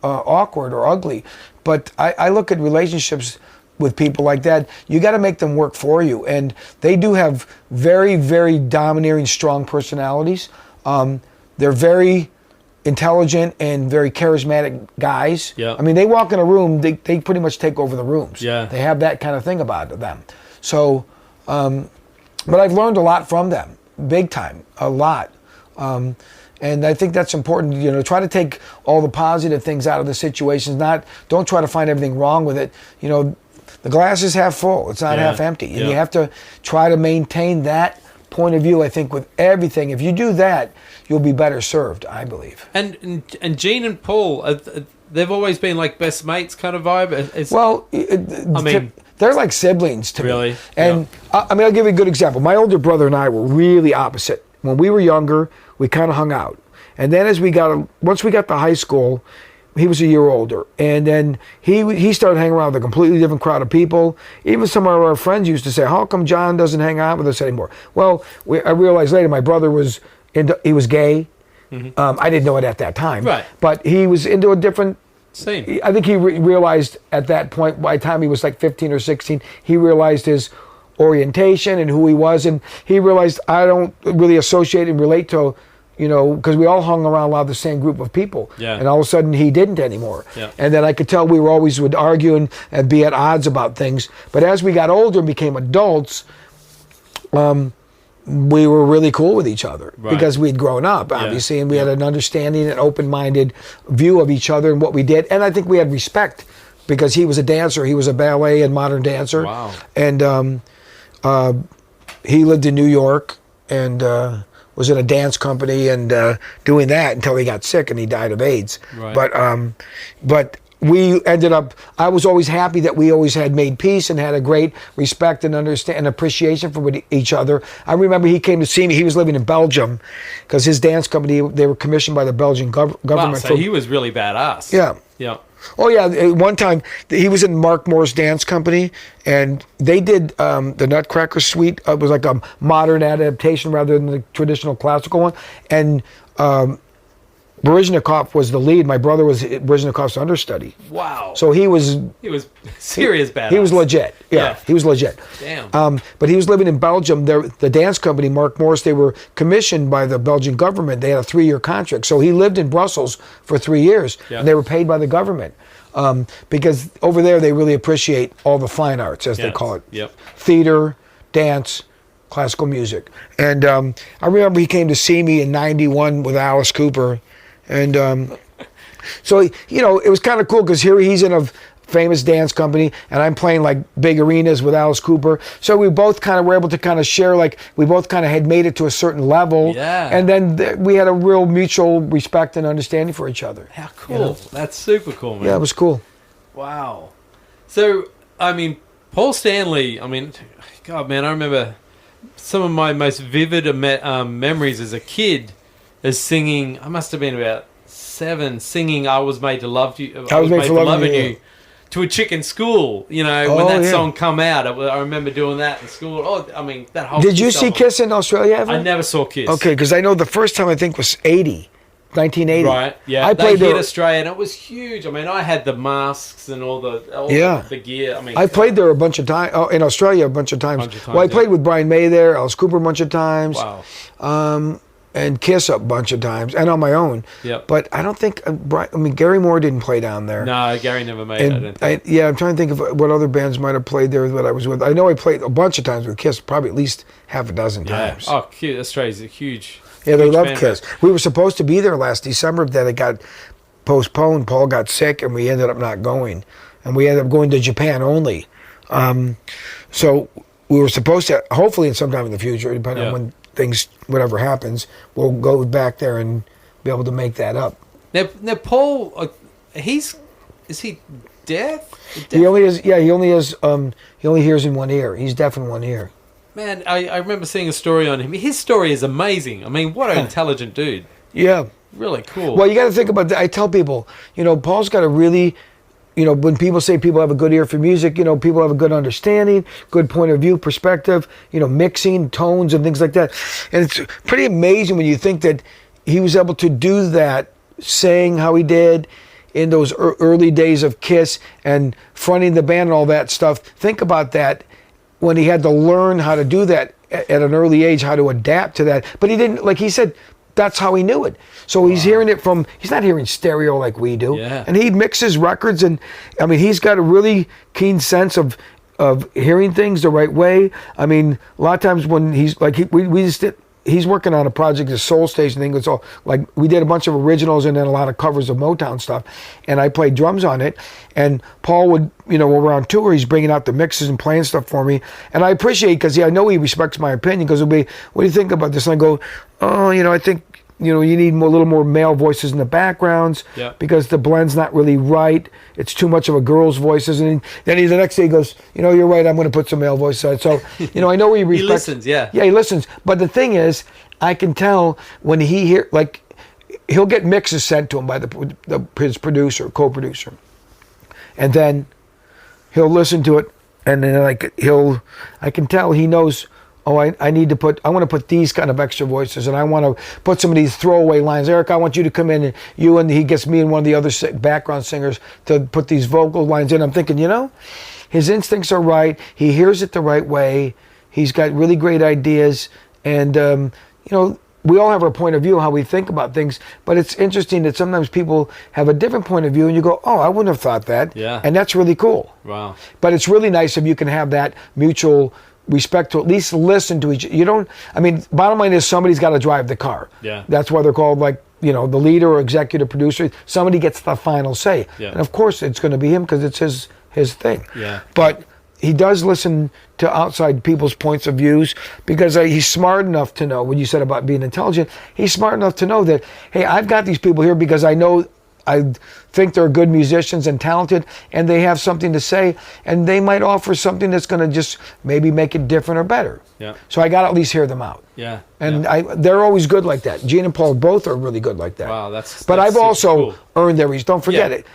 awkward or ugly. But I look at relationships with people like that. You got to make them work for you, and they do have very, very domineering, strong personalities. They're very intelligent and very charismatic guys. Yeah. I mean, they walk in a room, they pretty much take over the rooms. Yeah. They have that kind of thing about them. So, but I've learned a lot from them, big time, a lot. And I think that's important, you know, try to take all the positive things out of the situations, don't try to find everything wrong with it. You know, the glass is half full, it's not half empty. And you have to try to maintain that point of view, I think, with everything. If you do that, you'll be better served, I believe. And Gene and Paul, they've always been like best mates kind of vibe? I mean, they're like siblings to me. And I mean, I'll give you a good example. My older brother and I were really opposite. When we were younger, we kind of hung out. And then once we got to high school, he was a year older. And then he started hanging around with a completely different crowd of people. Even some of our friends used to say, how come John doesn't hang out with us anymore? Well, I realized later my brother was gay. Mm-hmm. I didn't know it at that time. Right. But he was into a different... Same. I think he realized at that point, by the time he was like 15 or 16, he realized his orientation and who he was, and he realized I don't really associate and relate to, you know, because we all hung around a lot of the same group of people. Yeah. And all of a sudden he didn't anymore. Yeah. And then I could tell we would argue and be at odds about things. But as we got older and became adults, we were really cool with each other because we'd grown up, obviously, and we had an understanding and open-minded view of each other and what we did. And I think we had respect because he was a dancer. He was a ballet and modern dancer. Wow. And he lived in New York and was in a dance company and doing that until he got sick and he died of AIDS. Right. But we ended up, I was always happy that we always had made peace and had a great respect and understand and appreciation for each other. I remember he came to see me. He was living in Belgium because his dance company, they were commissioned by the Belgian government. Wow, so he was really badass. Yeah. Yeah. Oh yeah, one time he was in Mark Moore's dance company, and they did the Nutcracker Suite. It was like a modern adaptation rather than the traditional classical one. And Baryshnikov was the lead. My brother was Baryshnikov's understudy. Wow. So he was serious badass. He was legit. Yeah, he was legit. Damn. But he was living in Belgium. The dance company, Mark Morris, they were commissioned by the Belgian government. They had a 3-year contract. So he lived in Brussels for 3 years, and they were paid by the government. Because over there, they really appreciate all the fine arts, as they call it. Yep. Theater, dance, classical music. And I remember he came to see me in '91 with Alice Cooper. And so, you know, it was kind of cool because here he's in a famous dance company and I'm playing like big arenas with Alice Cooper. So we both kind of were able to kind of share, like we both kind of had made it to a certain level. Yeah. And then we had a real mutual respect and understanding for each other. How cool. You know? That's super cool, man. Yeah, it was cool. Wow. So, I mean, Paul Stanley, I mean, God, man, I remember some of my most vivid memories as a kid is singing. I must have been about 7, singing "I Was Made to Love You." I was made for loving you. To a chick in school, you know, when that song come out. I remember doing that in school. Oh, I mean, that whole. Did you see Kiss in Australia ever? I never saw Kiss. Okay, because I know the first time I think was 1980. Right, yeah. They hit Australia and it was huge. I mean, I had the masks and all the gear. I mean, I played there a bunch of times, in Australia a bunch of times. Well, I played with Brian May there, Alice Cooper a bunch of times. Wow. And Kiss a bunch of times, and on my own. Yep. But I don't think, Gary Moore didn't play down there. No, Gary never made it, I don't think. I'm trying to think of what other bands might have played there that I was with. I know I played a bunch of times with Kiss, probably at least half a dozen times. Oh, cute. Australia's a huge. Yeah, they huge love fan Kiss. base. We were supposed to be there last December, then it got postponed. Paul got sick, and we ended up not going. And we ended up going to Japan only. So we were supposed to, hopefully sometime in the future, depending on when things, whatever happens, we'll go back there and be able to make that up. Now Paul, is he deaf? He only hears in one ear. He's deaf in one ear. Man, I remember seeing a story on him. His story is amazing. I mean, what an intelligent dude. Yeah. Really cool. Well, you got to think about that. I tell people, Paul's got a really, when people say people have a good ear for music, people have a good understanding, good point of view, perspective, mixing, tones, and things like that. And it's pretty amazing when you think that he was able to do that, saying how he did in those early days of Kiss and fronting the band and all that stuff. Think about that when he had to learn how to do that at an early age, how to adapt to that. But he didn't, like he said, that's how he knew it. So he's hearing it he's not hearing stereo like we do. Yeah. And he mixes records, and I mean, he's got a really keen sense of hearing things the right way. I mean, a lot of times when he's like, he's working on a project, a Soul Station thing. It's all like, we did a bunch of originals and then a lot of covers of Motown stuff. And I played drums on it. And Paul would, we're on tour, he's bringing out the mixes and playing stuff for me. And I appreciate, because I know he respects my opinion, because he'll be, what do you think about this? And I go, I think, you need a little more male voices in the backgrounds, because the blend's not really right. It's too much of a girl's voices. And then the next day he goes, you're right, I'm going to put some male voices on. So, I know he respects. He listens, yeah. Yeah, he listens. But the thing is, I can tell when he hear, like, he'll get mixes sent to him by his producer, co-producer. And then he'll listen to it, and then I can tell he knows, I want to put these kind of extra voices, and I want to put some of these throwaway lines. Eric, I want you to come in, and he gets me and one of the other background singers to put these vocal lines in. I'm thinking, his instincts are right. He hears it the right way. He's got really great ideas, and we all have our point of view, how we think about things, but it's interesting that sometimes people have a different point of view, and you go, oh, I wouldn't have thought that. Yeah. And that's really cool. Wow. But it's really nice if you can have that mutual respect to at least listen to each. Bottom line is somebody's got to drive the car. Yeah. That's why they're called, like, the leader or executive producer. Somebody gets the final say. Yeah. And of course it's going to be him, because it's his thing. Yeah. But he does listen to outside people's points of views, because he's smart enough to know, when you said about being intelligent, he's smart enough to know that, hey, I've got these people here because I know I think they're good musicians and talented, and they have something to say, and they might offer something that's going to just maybe make it different or better. Yeah. So I got to at least hear them out. Yeah. And they're always good like that. Gene and Paul both are really good like that. Wow, that's But I've also cool. earned their respect. Don't forget it.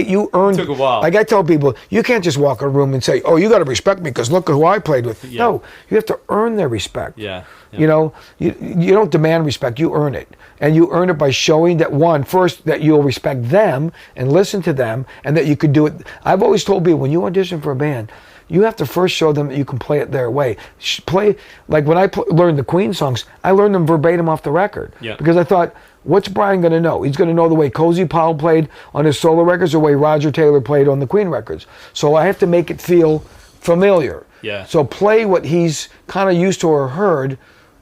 You earned. It took a while. Like I tell people, you can't just walk in a room and say, "Oh, you got to respect me because look at who I played with." Yeah. No, you have to earn their respect. Yeah. You know, you don't demand respect, you earn it. And you earn it by showing that, first, that you'll respect them and listen to them, and that you could do it. I've always told people, when you audition for a band, you have to first show them that you can play it their way. Play, like when I learned the Queen songs, I learned them verbatim off the record. Yeah. Because I thought, what's Brian going to know? He's going to know the way Cozy Powell played on his solo records or the way Roger Taylor played on the Queen records. So I have to make it feel familiar. Yeah. So play what he's kind of used to or heard,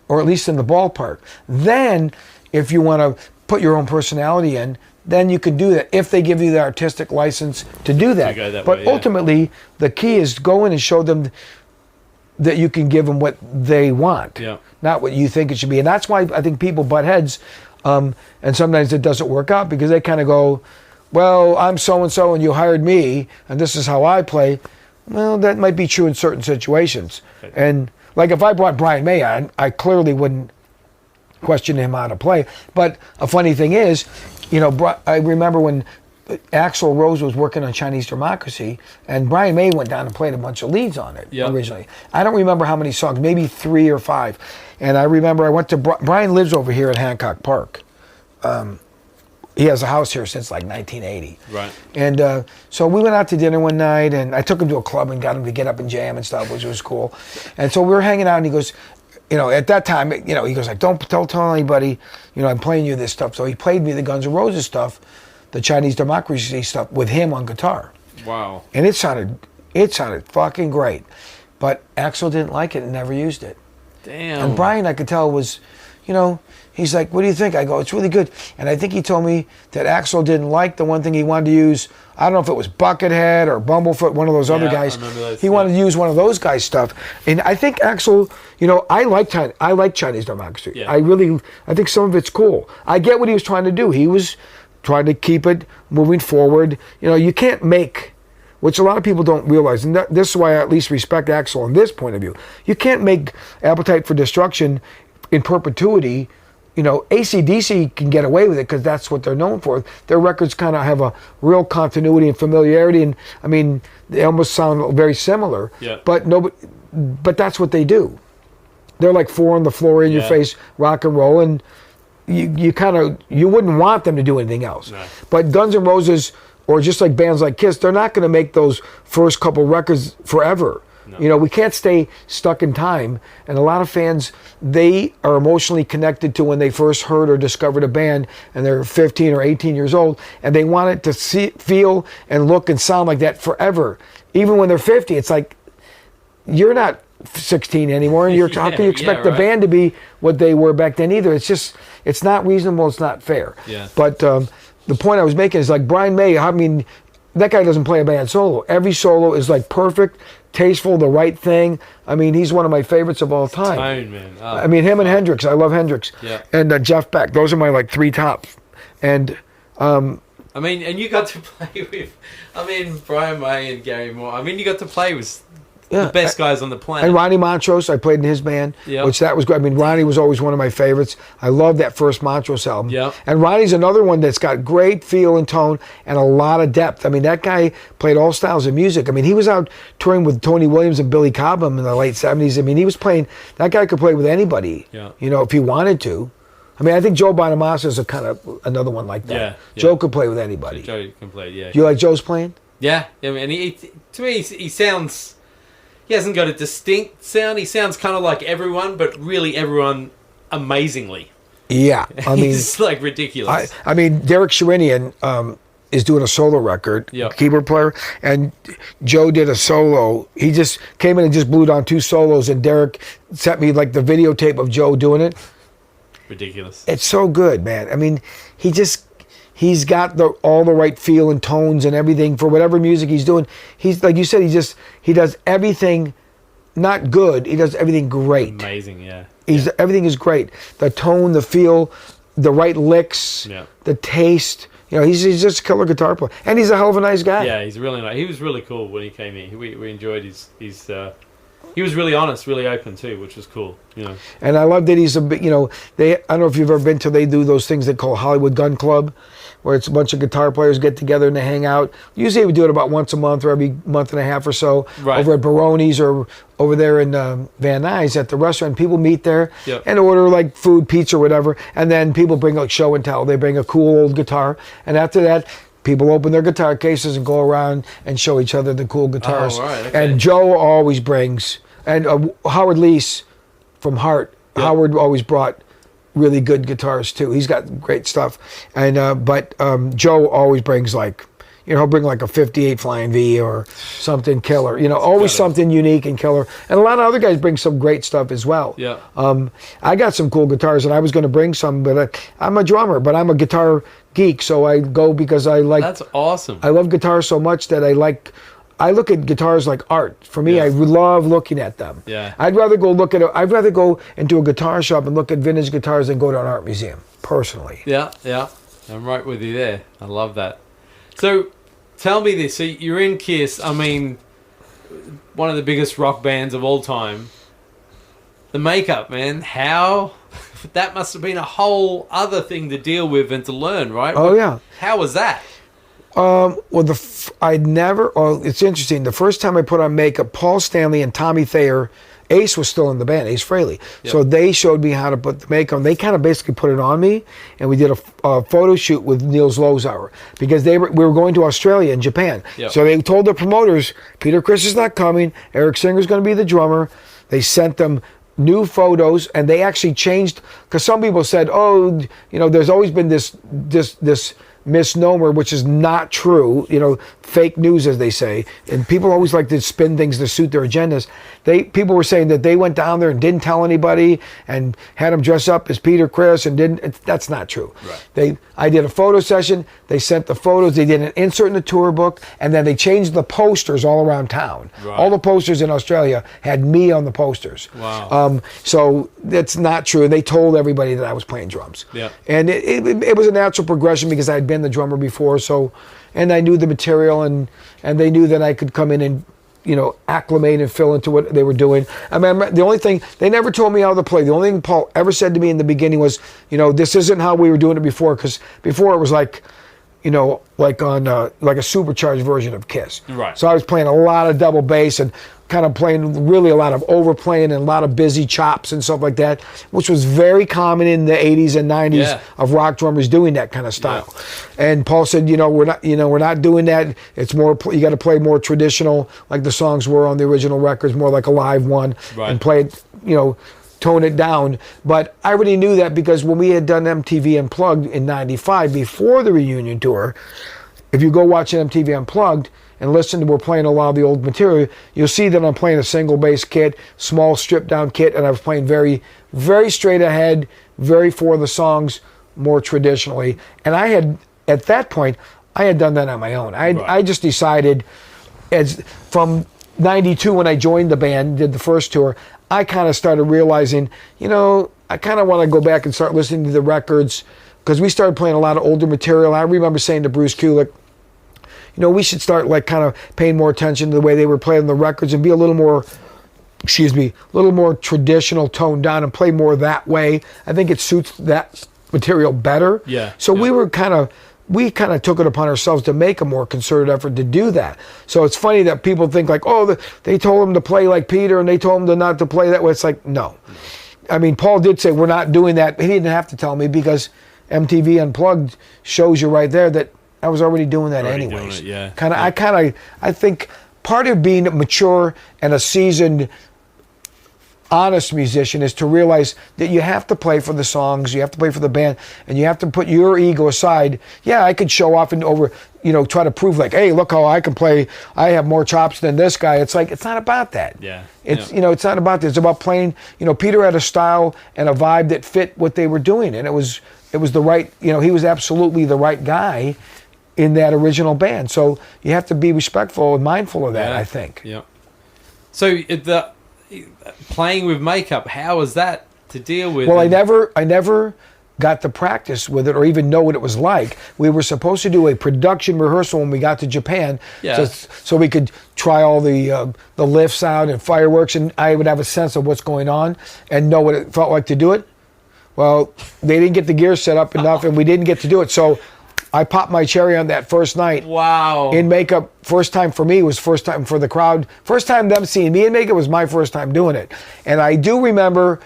or at least in the ballpark. Then, if you want to put your own personality in, then you can do that if they give you the artistic license to do that. To go that but way, yeah. ultimately, the key is go in and show them that you can give them what they want, not what you think it should be. And that's why I think people butt heads, and sometimes it doesn't work out because they kind of go, well, I'm so-and-so and you hired me, and this is how I play. Well, that might be true in certain situations. Okay. And like if I brought Brian May on, I clearly wouldn't question him how to play. But a funny thing is, you know, I remember when Axl Rose was working on Chinese Democracy, and Brian May went down and played a bunch of leads on it originally. I don't remember how many songs, maybe 3 or 5. And I remember I went to, Brian lives over here at Hancock Park. He has a house here since like 1980. Right. And so we went out to dinner one night, and I took him to a club and got him to get up and jam and stuff, which was cool. And so we were hanging out, and he goes, you know, at that time, you know, he goes like, don't tell anybody, you know, I'm playing you this stuff. So he played me the Guns N' Roses stuff, the Chinese Democracy stuff, with him on guitar. Wow. And it sounded fucking great. But Axl didn't like it and never used it. Damn. And Brian, I could tell, was, you know, he's like, what do you think? I go, it's really good. And I think he told me that Axl didn't like the one thing he wanted to use. I don't know if it was Buckethead or Bumblefoot, one of those other guys. I remember those, he wanted to use one of those guys' stuff. And I think Axl, you know, I like Chinese Democracy. Yeah. I think some of it's cool. I get what he was trying to do. He was trying to keep it moving forward. You know, you can't make, which a lot of people don't realize, and this is why I at least respect Axl on this point of view. You can't make Appetite for Destruction in perpetuity. You know, AC/DC can get away with it because that's what they're known for. Their records kind of have a real continuity and familiarity, and I mean, they almost sound very similar. Yeah. But that's what they do. They're like 4 on the floor in your face rock and roll, and you wouldn't want them to do anything else. No. But Guns N' Roses, or just like bands like Kiss, they're not going to make those first couple records forever. No. You know, we can't stay stuck in time. And a lot of fans, they are emotionally connected to when they first heard or discovered a band, and they're 15 or 18 years old, and they want it to feel and look and sound like that forever. Even when they're 50, it's like, you're not 16 anymore, and how can you expect the band to be what they were back then either? It's just, it's not reasonable, it's not fair. Yeah. But the point I was making is like Brian May, I mean, that guy doesn't play a bad solo. Every solo is like perfect, tasteful, the right thing. I mean, he's one of my favorites of all time. Tone, man. Oh, I mean, him and Hendrix. I love Hendrix. Yeah. And Jeff Beck. Those are my like 3 tops. And I mean, and you got to play with, I mean, Brian May and Gary Moore. I mean, you got to play with the best guys on the planet. And Ronnie Montrose, I played in his band, which that was good. I mean, Ronnie was always one of my favorites. I love that first Montrose album. Yep. And Ronnie's another one that's got great feel and tone and a lot of depth. I mean, that guy played all styles of music. I mean, he was out touring with Tony Williams and Billy Cobham in the late 70s. I mean, he was playing, that guy could play with anybody, you know, if he wanted to. I mean, I think Joe Bonamassa is a kind of another one like that. Yeah. Joe could play with anybody. Joe can play, Do you like Joe's playing? Yeah. I mean, to me, he sounds... He hasn't got a distinct sound. He sounds kind of like everyone, but really everyone amazingly. Yeah, I mean, he's like ridiculous. I mean, Derek Sherinian is doing a solo record, keyboard player, and Joe did a solo. He just came in and just blew down 2 solos, and Derek sent me like the videotape of Joe doing it. Ridiculous. It's so good, man. I mean, he's got all the right feel and tones and everything for whatever music he's doing. He's like you said, he does everything not good. He does everything great. Amazing, yeah. Everything is great. The tone, the feel, the right licks, the taste. You know, he's just a killer guitar player, and he's a hell of a nice guy. Yeah, he's really nice. He was really cool when he came in. We enjoyed his he was really honest, really open too, which was cool. You know. And I love that he's a big. You know, I don't know if you've ever been to. They do those things they call Hollywood Gun Club, where it's a bunch of guitar players get together and they hang out. Usually we do it about once a month or every month and a half or so, over at Baroni's or over there in Van Nuys at the restaurant. People meet there and order like food, pizza, or whatever, and then people bring like show and tell. They bring a cool old guitar, and after that, people open their guitar cases and go around and show each other the cool guitars. Oh, right, okay. And Joe always brings, and Howard Leese from Heart, Howard always brought really good guitars too. He's got great stuff, and but Joe always brings like, you know, he'll bring like a 58 Flying V or something killer. You know, always something unique and killer. And a lot of other guys bring some great stuff as well. Yeah. I got some cool guitars, and I was going to bring some, but I'm a drummer, but I'm a guitar geek, so I go because I like. That's awesome. I love guitars so much that I look at guitars like art. For me, I love looking at them. Yeah. I'd rather go into a guitar shop and look at vintage guitars than go to an art museum, personally. Yeah. I'm right with you there. I love that. So, tell me this. So, you're in Kiss. I mean, one of the biggest rock bands of all time. The makeup, man. How? That must have been a whole other thing to deal with and to learn, right? Oh, yeah. How was that? Well, it's interesting. The first time I put on makeup, Paul Stanley and Tommy Thayer, Ace was still in the band, Ace Frehley. Yep. So they showed me how to put the makeup on. They kind of basically put it on me, and we did a photo shoot with Niels Lozauer because we were going to Australia and Japan. Yep. So they told the promoters, Peter Criss is not coming, Eric Singer's going to be the drummer. They sent them new photos, and they actually changed, because some people said, oh, you know, there's always been this misnomer, which is not true, you know, fake news, as they say, and people always like to spin things to suit their agendas. People were saying that they went down there and didn't tell anybody and had them dress up as Peter Criss and didn't. That's not true. Right. I did a photo session. They sent the photos. They did an insert in the tour book, and then they changed the posters all around town. Right. All the posters in Australia had me on the posters. Wow. So that's not true. They told everybody that I was playing drums. Yeah. And it was a natural progression because I had been the drummer before, and I knew the material, and they knew that I could come in and, you know, acclimate and fill into what they were doing. I mean, the only thing, they never told me how to play. The only thing Paul ever said to me in the beginning was, you know, this isn't how we were doing it before, because before it was like, you know, like on like a supercharged version of Kiss. Right. So I was playing a lot of double bass and kind of playing really a lot of overplaying and a lot of busy chops and stuff like that, which was very common in the 80s and 90s of rock drummers doing that kind of style. Yeah. And Paul said, we're not doing that. It's more, you got to play more traditional, like the songs were on the original records, more like a live one, and play it, tone it down. But I already knew that because when we had done MTV Unplugged in '95 before the reunion tour, if you go watch MTV Unplugged and listen to, we're playing a lot of the old material, you'll see that I'm playing a single bass kit, small stripped down kit, and I was playing very, very straight ahead, very for the songs, more traditionally. And I had, at that point, I had done that on my own. I just decided, as from '92 when I joined the band, did the first tour, I kind of started realizing, I kind of want to go back and start listening to the records, because we started playing a lot of older material. I remember saying to Bruce Kulick, we should start like kind of paying more attention to the way they were playing the records and be a little more, traditional, toned down, and play more that way. I think it suits that material better. Yeah. So we kind of took it upon ourselves to make a more concerted effort to do that. So it's funny that people think like, they told him to play like Peter and they told him not to play that way. It's like, no. I mean, Paul did say we're not doing that. He didn't have to tell me, because MTV Unplugged shows you right there that I was already doing that anyways. I think part of being mature and a seasoned, honest musician is to realize that you have to play for the songs, you have to play for the band, and you have to put your ego aside. Yeah, I could show off and try to prove like, hey, look how I can play. I have more chops than this guy. It's like, it's not about that. Yeah. It's not about that. It's about playing. Peter had a style and a vibe that fit what they were doing, and it was the right. He was absolutely the right guy in that original band. So you have to be respectful and mindful of that, I think. Yeah. So playing with makeup, how was that to deal with? Well, I never got to practice with it or even know what it was like. We were supposed to do a production rehearsal when we got to Japan, so we could try all the lifts out and fireworks, and I would have a sense of what's going on and know what it felt like to do it. Well, they didn't get the gear set up enough, and we didn't get to do it. So I popped my cherry on that first night. Wow. In makeup, first time for me was first time for the crowd. First time them seeing me in makeup was my first time doing it. And I do remember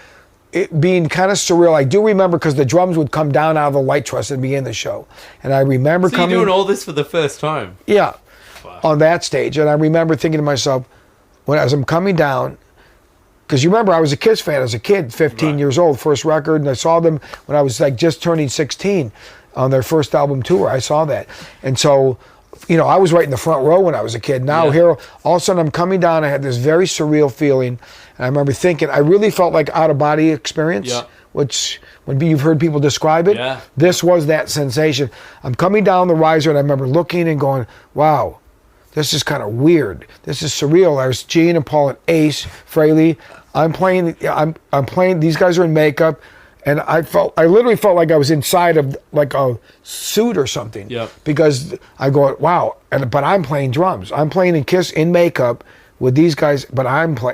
it being kind of surreal. I do remember because the drums would come down out of the light truss at the beginning of the show. And I remember coming... So you're doing all this for the first time? Yeah, wow. On that stage. And I remember thinking to myself, as I'm coming down, because you remember I was a Kiss fan as a kid, 15 years old, first record, and I saw them when I was like just turning 16 on their first album tour. I saw that. And so, I was right in the front row when I was a kid. Now here, all of a sudden I'm coming down, I had this very surreal feeling. And I remember thinking, I really felt like out-of-body experience, which, when you've heard people describe it, this was that sensation. I'm coming down the riser, and I remember looking and going, wow, this is kind of weird. This is surreal. There's Gene and Paul and Ace Frehley. I'm playing, these guys are in makeup, and I literally felt like I was inside of like a suit or something. Because I go, wow, but I'm playing drums. I'm playing in Kiss in makeup with these guys, but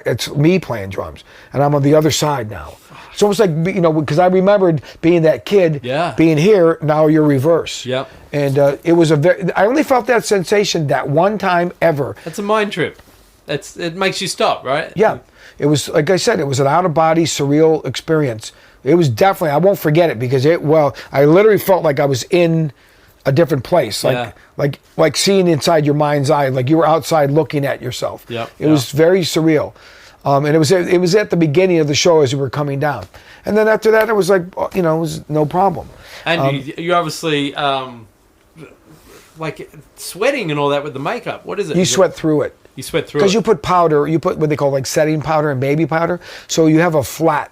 it's me playing drums, and I'm on the other side now. It's almost like, because I remembered being that kid, being here, now you're reverse. And it was I only felt that sensation that one time ever. That's a mind trip. It makes you stop, right? Yeah. It was, like I said, it was an out-of-body, surreal experience. It was definitely, I won't forget it, because I literally felt like I was in a different place, like seeing inside your mind's eye, like you were outside looking at yourself. It was very surreal. And it was at the beginning of the show as we were coming down. And then after that, it was like, it was no problem. And you obviously, like sweating and all that with the makeup. What is it? You sweat through it. You sweat through it. Because you put powder, you put what they call like setting powder and baby powder. So you have a flat.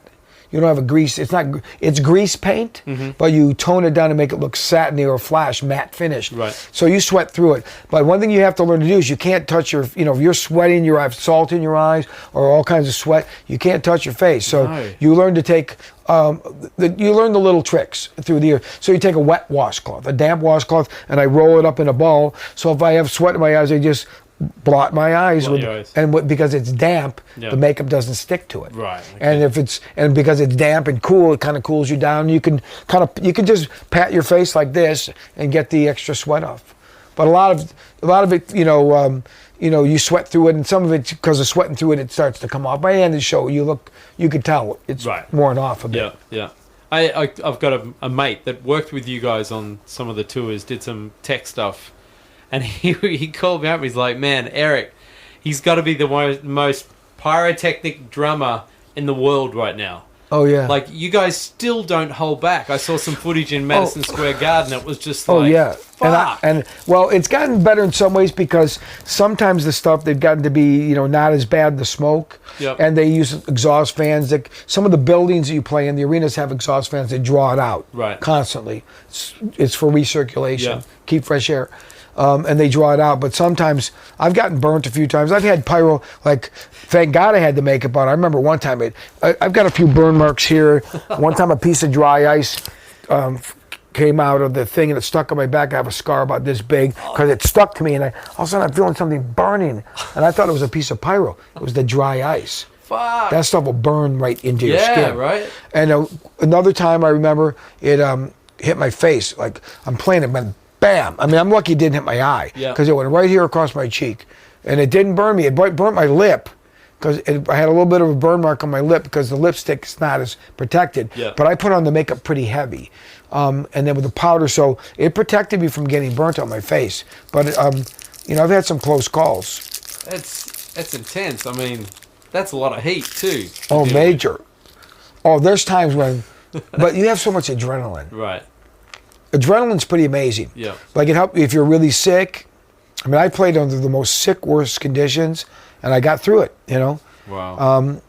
You don't have a grease. It's grease paint, but you tone it down to make it look satiny or flash, matte finished. Right. So you sweat through it. But one thing you have to learn to do is you can't touch if you're sweating, you have salt in your eyes or all kinds of sweat, you can't touch your face. So you learn to take, you learn the little tricks through the year. So you take a wet washcloth, a damp washcloth, and I roll it up in a ball. So if I have sweat in my eyes, I just blot my eyes, because it's damp, the makeup doesn't stick to it. Right. Okay. And because it's damp and cool, it kind of cools you down. You can just pat your face like this and get the extra sweat off. But a lot of it, you sweat through it, and some of it, because of sweating through it, it starts to come off. By the end of the show, you could tell it's worn off a bit. Yeah. I've got a mate that worked with you guys on some of the tours, did some tech stuff. And he called me up. He's like, man, Eric, he's got to be the most pyrotechnic drummer in the world right now. Oh, yeah. Like, you guys still don't hold back. I saw some footage in Madison Square Garden. It was just like, oh, yeah. Fuck. And it's gotten better in some ways, because sometimes the stuff, they've gotten to be, not as bad, the smoke. And they use exhaust fans. Some of the buildings that you play in, the arenas have exhaust fans that draw it out constantly. It's for recirculation, keep fresh air. And they draw it out, but sometimes I've gotten burnt a few times. I've had pyro, like, thank God I had the makeup on. I remember one time I've got a few burn marks here. One time a piece of dry ice came out of the thing and it stuck on my back. I have a scar about this big because it stuck to me, and all of a sudden I'm feeling something burning, and I thought it was a piece of pyro. It was the dry ice. Fuck. That stuff will burn right into your skin. Yeah, right. And another time I remember it hit my face. Like, I'm playing it, but bam! I mean, I'm lucky it didn't hit my eye, because it went right here across my cheek, and it didn't burn me. It burnt my lip, because I had a little bit of a burn mark on my lip because the lipstick is not as protected. But I put on the makeup pretty heavy, and then with the powder, so it protected me from getting burnt on my face. But I've had some close calls. That's intense. I mean, that's a lot of heat too. Oh, major. Oh, there's times when, but you have so much adrenaline. Right. Adrenaline's pretty amazing. Yeah. Like, it helps if you're really sick. I mean, I played under the most sick, worst conditions, and I got through it, Wow.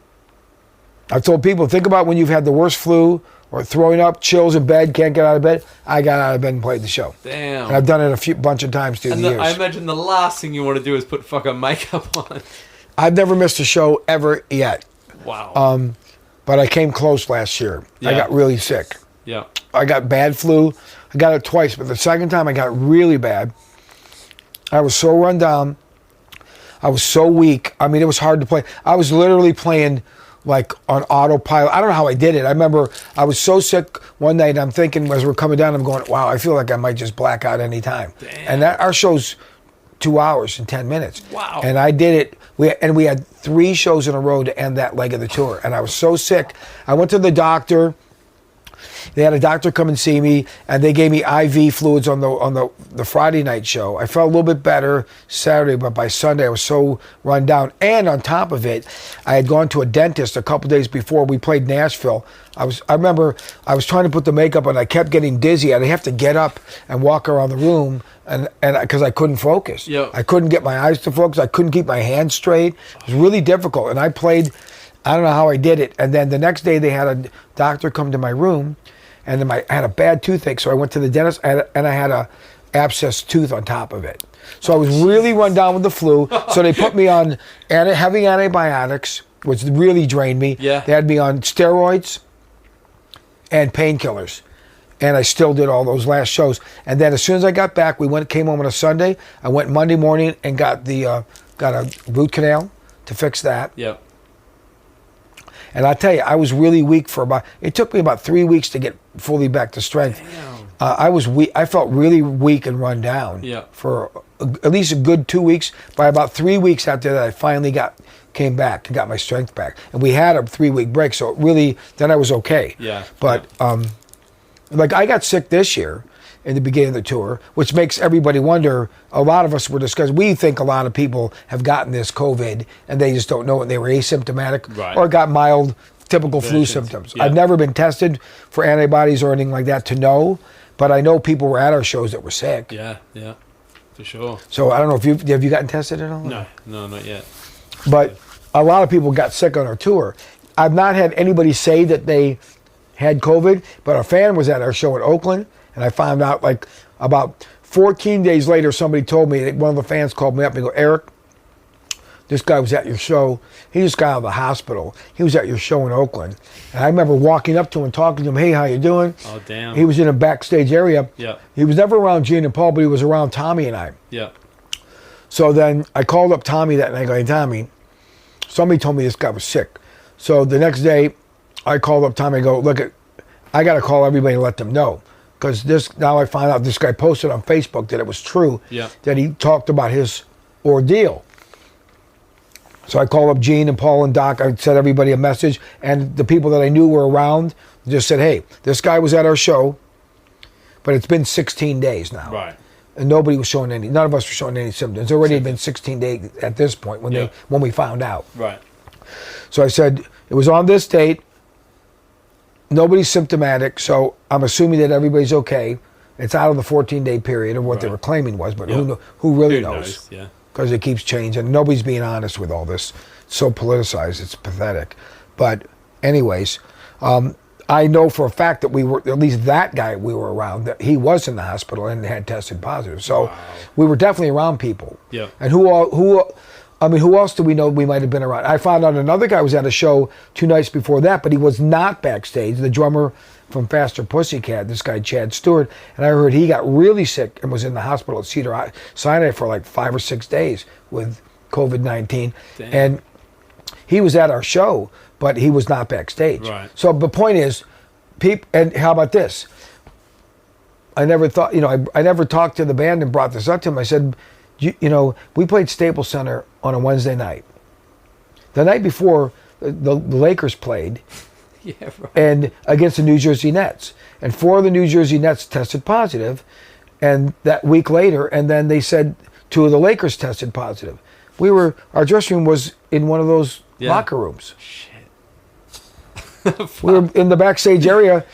I've told people, think about when you've had the worst flu or throwing up, chills in bed, can't get out of bed. I got out of bed and played the show. Damn. And I've done it bunch of times through the years. I imagine the last thing you want to do is put fucking makeup on. I've never missed a show ever yet. Wow. But I came close last year. Yeah. I got really sick. Yeah. I got bad flu. I got it twice, but the second time I got it really bad. I was so run down. I was so weak. I mean, it was hard to play. I was literally playing like on autopilot. I don't know how I did it. I remember I was so sick one night. I'm thinking as we're coming down, I'm going, wow, I feel like I might just black out any time. Damn. And our show's 2 hours and 10 minutes. Wow. And I did it. We had 3 shows in a row to end that leg of the tour. And I was so sick. I went to the doctor. They had a doctor come and see me, and they gave me IV fluids on the Friday night show. I felt a little bit better Saturday, but by Sunday I was so run down. And on top of it, I had gone to a dentist a couple days before we played Nashville. I remember I was trying to put the makeup on. I kept getting dizzy. I'd have to get up and walk around the room, and because I couldn't focus. Yep. I couldn't get my eyes to focus. I couldn't keep my hands straight. It was really difficult. And I played. I don't know how I did it. And then the next day they had a doctor come to my room. And then I had a bad toothache, so I went to the dentist, and I had a abscessed tooth on top of it. So I was really run down with the flu. So they put me on heavy antibiotics, which really drained me. Yeah. They had me on steroids and painkillers, and I still did all those last shows. And then as soon as I got back, came home on a Sunday. I went Monday morning and got a root canal to fix that. Yep. And I tell you, I was really weak it took me about 3 weeks to get fully back to strength. Damn. I was weak. I felt really weak and run down for at least a good 2 weeks. By about 3 weeks after that, I finally came back and got my strength back. And we had a 3-week break, so then I was okay. Yeah. But like I got sick this year in the beginning of the tour, which makes everybody wonder. A lot of us were discussing. We think a lot of people have gotten this COVID and they just don't know it. They were asymptomatic or got mild, typical flu symptoms. Yeah. I've never been tested for antibodies or anything like that to know, but I know people were at our shows that were sick. Yeah, for sure. So I don't know if have you gotten tested at all? No, not yet. But a lot of people got sick on our tour. I've not had anybody say that they had COVID, but a fan was at our show in Oakland. And I found out like about 14 days later, somebody told me, one of the fans called me up and go, Eric, this guy was at your show. He just got out of the hospital. He was at your show in Oakland. And I remember walking up to him and talking to him, hey, how you doing? Oh, damn. He was in a backstage area. Yeah. He was never around Gene and Paul, but he was around Tommy and I. Yeah. So then I called up Tommy that night. I go, hey, Tommy, somebody told me this guy was sick. So the next day, I called up Tommy and go, look, I got to call everybody and let them know. Because now I find out this guy posted on Facebook that it was true, that he talked about his ordeal. So I called up Gene and Paul and Doc. I sent everybody a message, and the people that I knew were around just said, hey, this guy was at our show, but it's been 16 days now. Right. And none of us were showing any symptoms. It already had been 16 days at this point when we found out. Right. So I said, it was on this date. Nobody's symptomatic, so I'm assuming that everybody's okay. It's out of the 14-day period of what they were claiming was, but who really knows? Yeah. Because it keeps changing. Nobody's being honest with all this. It's so politicized, it's pathetic. But anyways, I know for a fact that at least that guy we were around, that he was in the hospital and had tested positive. So we were definitely around people. Yeah. And who else do we know we might have been around? I found out another guy was at a show 2 nights before that, but he was not backstage. The drummer from Faster Pussycat, this guy Chad Stewart, and I heard he got really sick and was in the hospital at Cedar-Sinai for like 5 or 6 days with COVID-19. Damn. And he was at our show, but he was not backstage. Right. So the point is, and how about this? I never thought, I never talked to the band and brought this up to him. I said, we played Staples Center on a Wednesday night. The night before, the Lakers played, and against the New Jersey Nets. And 4 of the New Jersey Nets tested positive, and that week later, and then they said 2 of the Lakers tested positive. Our dressing room was in one of those locker rooms. Shit. We were in the backstage area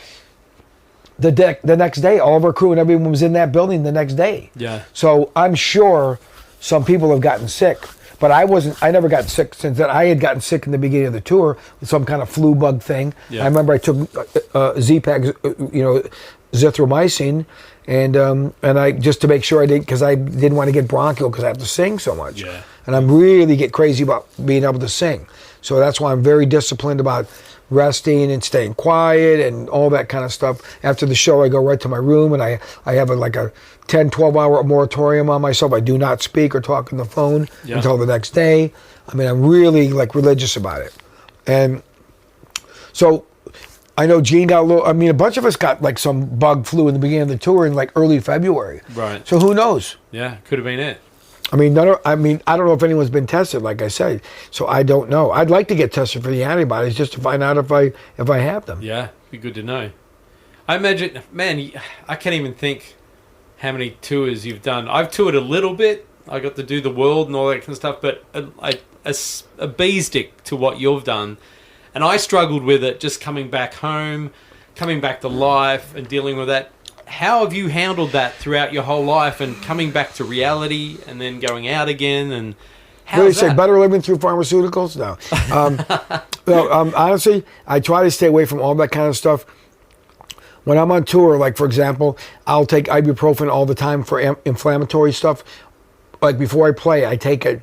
the next day. All of our crew and everyone was in that building the next day. Yeah. So I'm sure some people have gotten sick, but I never got sick since then. I had gotten sick in the beginning of the tour with some kind of flu bug thing. Yeah. I remember I took Z-Pak, zithromycin, and I just to make sure I didn't, because I didn't want to get bronchial because I have to sing so much. Yeah. And I'm really get crazy about being able to sing. So that's why I'm very disciplined about resting and staying quiet and all that kind of stuff. After the show, I go right to my room and I have like a 10, 12-hour moratorium on myself. I do not speak or talk on the phone until the next day. I mean, I'm really like religious about it. And so I know Gene got a bunch of us got like some bug flu in the beginning of the tour in like early February. Right. So who knows? Yeah, could have been it. I mean, I don't know if anyone's been tested, like I said. So I don't know. I'd like to get tested for the antibodies just to find out if I have them. Yeah, be good to know. I imagine, man, I can't even think how many tours you've done. I've toured a little bit. I got to do the world and all that kind of stuff, but a bee's dick to what you've done. And I struggled with it just coming back home, coming back to life and dealing with that. How have you handled that throughout your whole life and coming back to reality and then going out again? And how really say better living through pharmaceuticals? No. Honestly, I try to stay away from all that kind of stuff. When I'm on tour, like for example, I'll take ibuprofen all the time for inflammatory stuff. Like before I play, I take it.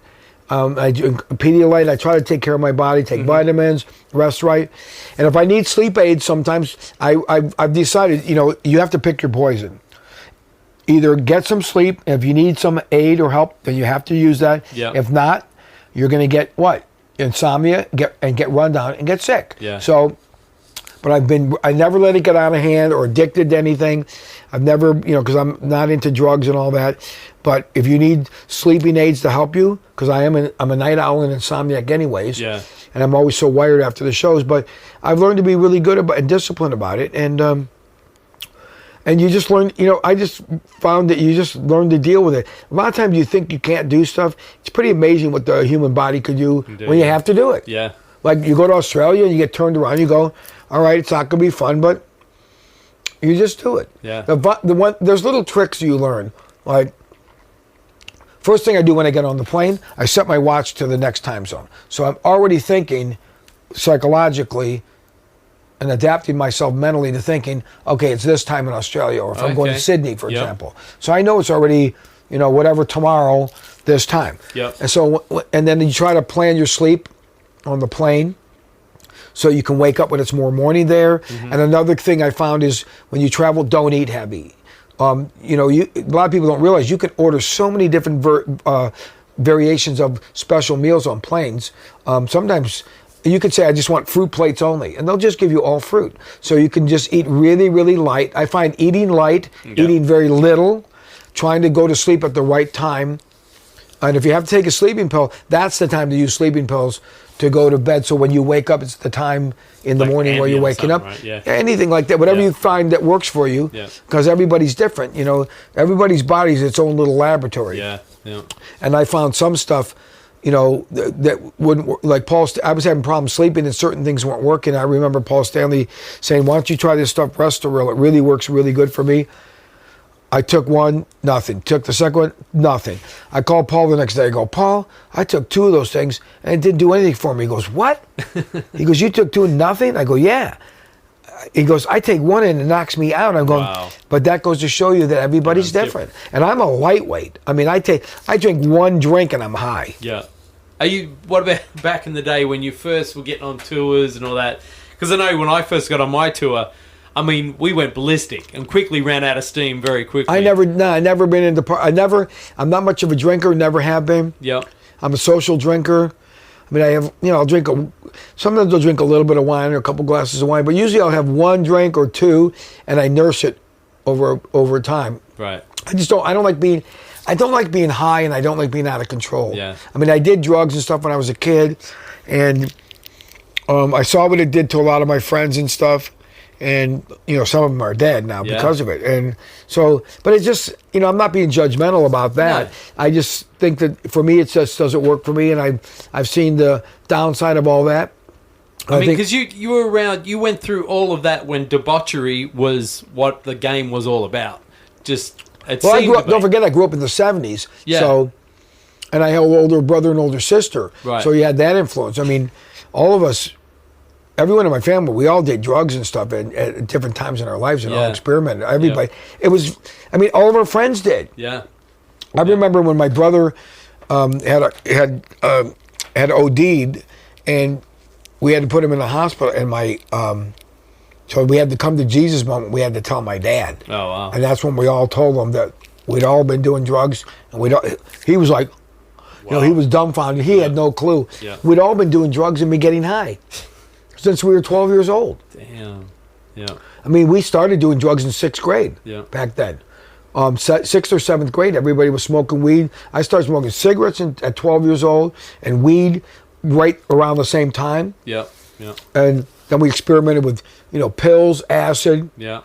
I do Pedialyte. I try to take care of my body, take vitamins, rest right. And if I need sleep aids, sometimes I've decided, you have to pick your poison. Either get some sleep. If you need some aid or help, then you have to use that. Yep. If not, you're going to get what? Insomnia, get run down and get sick. Yeah. So, but I never let it get out of hand or addicted to anything. I've never, because I'm not into drugs and all that. But if you need sleeping aids to help you, because I'm a night owl and insomniac anyways, and I'm always so wired after the shows. But I've learned to be really good about and disciplined about it, and you just learn. I just found that you just learn to deal with it. A lot of times you think you can't do stuff. It's pretty amazing what the human body could do when you have to do it. Yeah. Like you go to Australia and you get turned around, you go, all right, it's not going to be fun, but you just do it. Yeah. There's little tricks you learn. Like, first thing I do when I get on the plane, I set my watch to the next time zone. So I'm already thinking psychologically and adapting myself mentally to thinking, okay, it's this time in Australia, or if I'm going to Sydney, for example. So I know it's already, whatever tomorrow, this time. Yep. And then you try to plan your sleep on the plane so you can wake up when it's more morning there. And another thing I found is when you travel, don't eat heavy. A lot of people don't realize you can order so many different variations of special meals on planes. Sometimes you could say, I just want fruit plates only, and they'll just give you all fruit. So you can just eat really, really light. I find eating light, eating very little, trying to go to sleep at the right time. And if you have to take a sleeping pill, that's the time to use sleeping pills to go to bed. So when you wake up, it's the time in the morning where you're waking up. Right? Yeah. Anything like that, whatever you find that works for you, because everybody's different. Everybody's body's its own little laboratory. Yeah. And I found some stuff, that wouldn't work. Like I was having problems sleeping and certain things weren't working. I remember Paul Stanley saying, why don't you try this stuff, Restoril? It really works really good for me. I took one, nothing. Took the second one, nothing. I called Paul the next day. I go, Paul, I took 2 of those things and it didn't do anything for me. He goes, what? He goes, you took 2 and nothing? I go, yeah. He goes, I take one and it knocks me out. I'm going, wow. But that goes to show you that everybody's different. And I'm a lightweight. I mean, I drink 1 drink and I'm high. Yeah. What about back in the day when you first were getting on tours and all that? Because I know when I first got on my tour, I mean, we went ballistic and quickly ran out of steam very quickly. I never been into I'm not much of a drinker, never have been. Yeah. I'm a social drinker. I mean, I'll drink sometimes I'll drink a little bit of wine or a couple glasses of wine, but usually I'll have 1 drink or 2 and I nurse it over time. Right. I don't like being high and I don't like being out of control. Yeah. I mean, I did drugs and stuff when I was a kid, and I saw what it did to a lot of my friends and stuff. And, some of them are dead now because of it. And so, but it just, I'm not being judgmental about that. No. I just think that for me, it just doesn't work for me. And I've seen the downside of all that. I mean, because you were around, you went through all of that when debauchery was what the game was all about. Don't forget, I grew up in the 70s. Yeah. So, and I had an older brother and older sister. Right. So you had that influence. I mean, all of us, everyone in my family, we all did drugs and stuff at different times in our lives and all experimented. Everybody, it was, all of our friends did. Yeah. I remember when my brother had OD'd, and we had to put him in the hospital, and so we had to come to Jesus moment. We had to tell my dad. Oh, wow. And that's when we all told him that we'd all been doing drugs, and he was like, he was dumbfounded. He had no clue. Yeah. We'd all been doing drugs and been getting high since we were 12 years old. Damn. Yeah. I mean, we started doing drugs in 6th grade back then. 6th or 7th grade, everybody was smoking weed. I started smoking cigarettes at 12 years old and weed right around the same time. Yeah. Yeah. And then we experimented with, pills, acid. Yeah.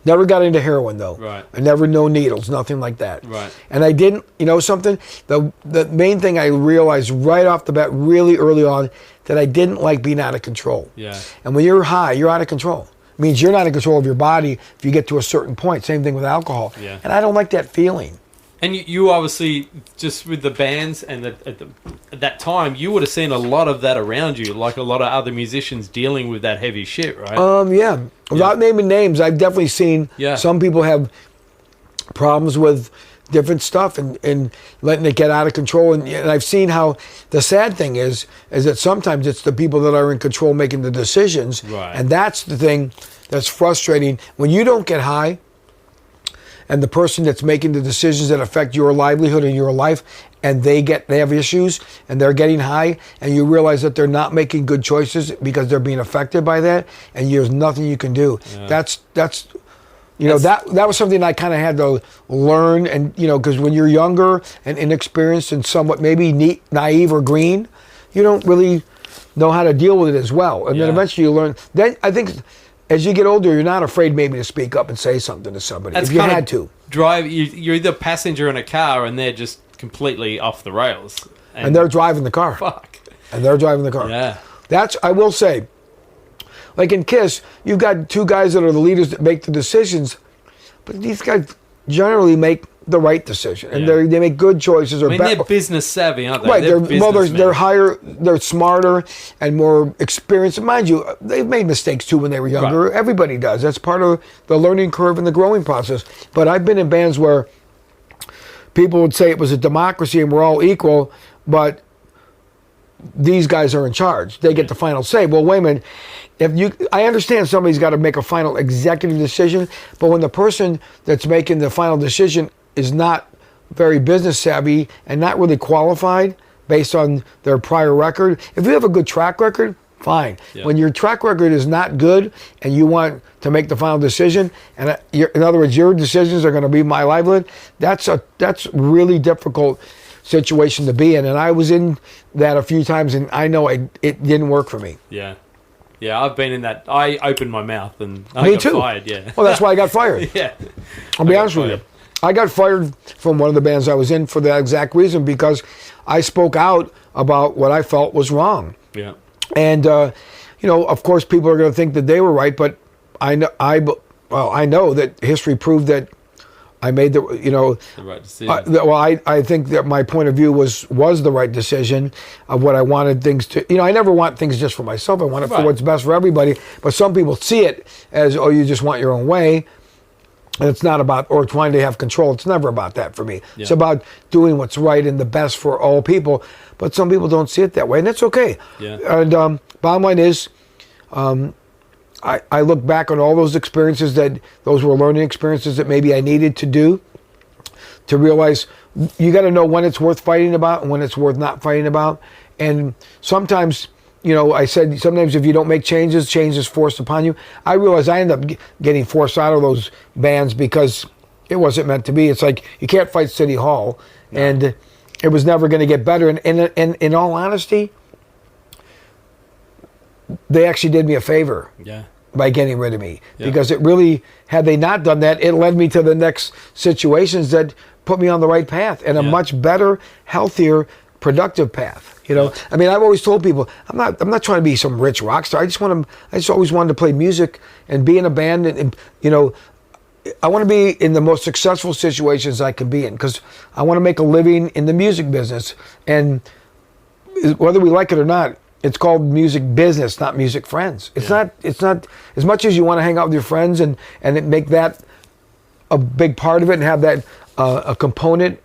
Never got into heroin, though. Right. I never no needles, nothing like that. Right. And I didn't, something, the main thing I realized right off the bat really early on, that I didn't like being out of control. Yeah. And when you're high, you're out of control. It means you're not in control of your body if you get to a certain point. Same thing with alcohol. Yeah. And I don't like that feeling. And you obviously, just with the bands and at that time, you would have seen a lot of that around you, like a lot of other musicians dealing with that heavy shit, right? Yeah. Without naming names, I've definitely seen some people have problems with different stuff and letting it get out of control. And I've seen how the sad thing is that sometimes it's the people that are in control making the decisions. Right. And that's the thing that's frustrating. When you don't get high, and the person that's making the decisions that affect your livelihood and your life, and they have issues and they're getting high, and you realize that they're not making good choices because they're being affected by that, and there's nothing you can do. Yeah. That was something I kind of had to learn, and because when you're younger and inexperienced and somewhat maybe naive or green, you don't really know how to deal with it as well. And then eventually you learn. Then I think, as you get older, you're not afraid maybe to speak up and say something to somebody if you had to. You're either passenger in a car and they're just completely off the rails. And they're driving the car. Fuck. And they're driving the car. Yeah. I will say, like in KISS, you've got two guys that are the leaders that make the decisions, but these guys generally make the right decision, and they make good choices. They're business savvy, aren't they? Right. They're higher, they're smarter and more experienced. And mind you, they've made mistakes too when they were younger. Right. Everybody does. That's part of the learning curve and the growing process. But I've been in bands where people would say it was a democracy and we're all equal, but these guys are in charge. They get the final say. Well, wait a minute. I understand somebody's got to make a final executive decision, but when the person that's making the final decision is not very business savvy and not really qualified based on their prior record, if you have a good track record, fine. Yeah. When your track record is not good and you want to make the final decision, and in other words, your decisions are going to be my livelihood, that's really difficult situation to be in. And I was in that a few times, and I know it didn't work for me. Yeah. Yeah, I've been in that. I opened my mouth and I got fired, yeah. Well, that's why I got fired. Yeah. I'll be honest with you. I got fired from one of the bands I was in for that exact reason, because I spoke out about what I felt was wrong. Yeah. And, of course, people are going to think that they were right, but I know that history proved that I made the right decision. I think that my point of view was the right decision of what I wanted things to. I never want things just for myself. I want it for what's best for everybody. But some people see it as, you just want your own way, and it's not about or trying to have control. It's never about that for me. Yeah. It's about doing what's right and the best for all people. But some people don't see it that way, and that's okay. Yeah. And bottom line is, I look back on all those experiences those were learning experiences that maybe I needed to do to realize you got to know when it's worth fighting about and when it's worth not fighting about. And sometimes, I said sometimes if you don't make changes, change is forced upon you. I realized I ended up getting forced out of those bands because it wasn't meant to be. It's like you can't fight City Hall, and it was never going to get better. And in all honesty, they actually did me a favor. Yeah. By getting rid of me, because it really, had they not done that, it led me to the next situations that put me on the right path and a much better, healthier, productive path. I mean, I've always told people I'm not trying to be some rich rock star. I just always wanted to play music and be in a band, and I want to be in the most successful situations I can be in, because I want to make a living in the music business, and whether we like it or not, it's called music business, not music friends. It's not as much as you want to hang out with your friends and make that a big part of it and have that a component.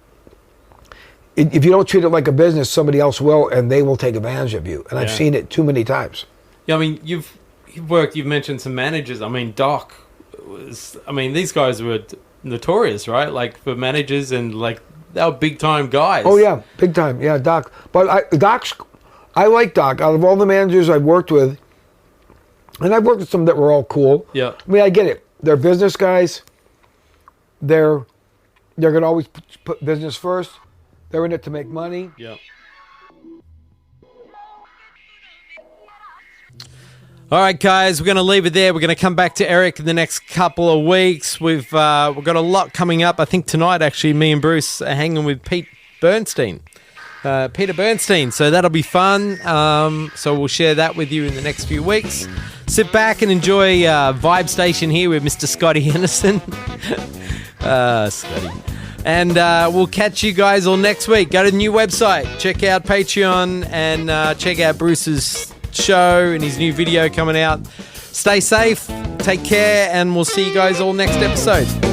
If you don't treat it like a business, somebody else will, and they will take advantage of you. And I've seen it too many times. Yeah, I mean, you've mentioned some managers. I mean, Doc these guys were notorious, right? Like, for managers, and like, they were big time guys. Oh yeah, big time. Yeah, Doc. But I like Doc. Out of all the managers I've worked with, and I've worked with some that were all cool. Yeah. I mean, I get it. They're business guys. They're going to always put business first. They're in it to make money. Yeah. All right, guys, we're going to leave it there. We're going to come back to Eric in the next couple of weeks. We've got a lot coming up. I think tonight, actually, me and Bruce are hanging with Peter Bernstein. So that'll be fun. So we'll share that with you in the next few weeks. Sit back and enjoy Vibe Station here with Mr. Scotty Henderson. Scotty. And we'll catch you guys all next week. Go to the new website. Check out Patreon and check out Bruce's show and his new video coming out. Stay safe, take care, and we'll see you guys all next episode.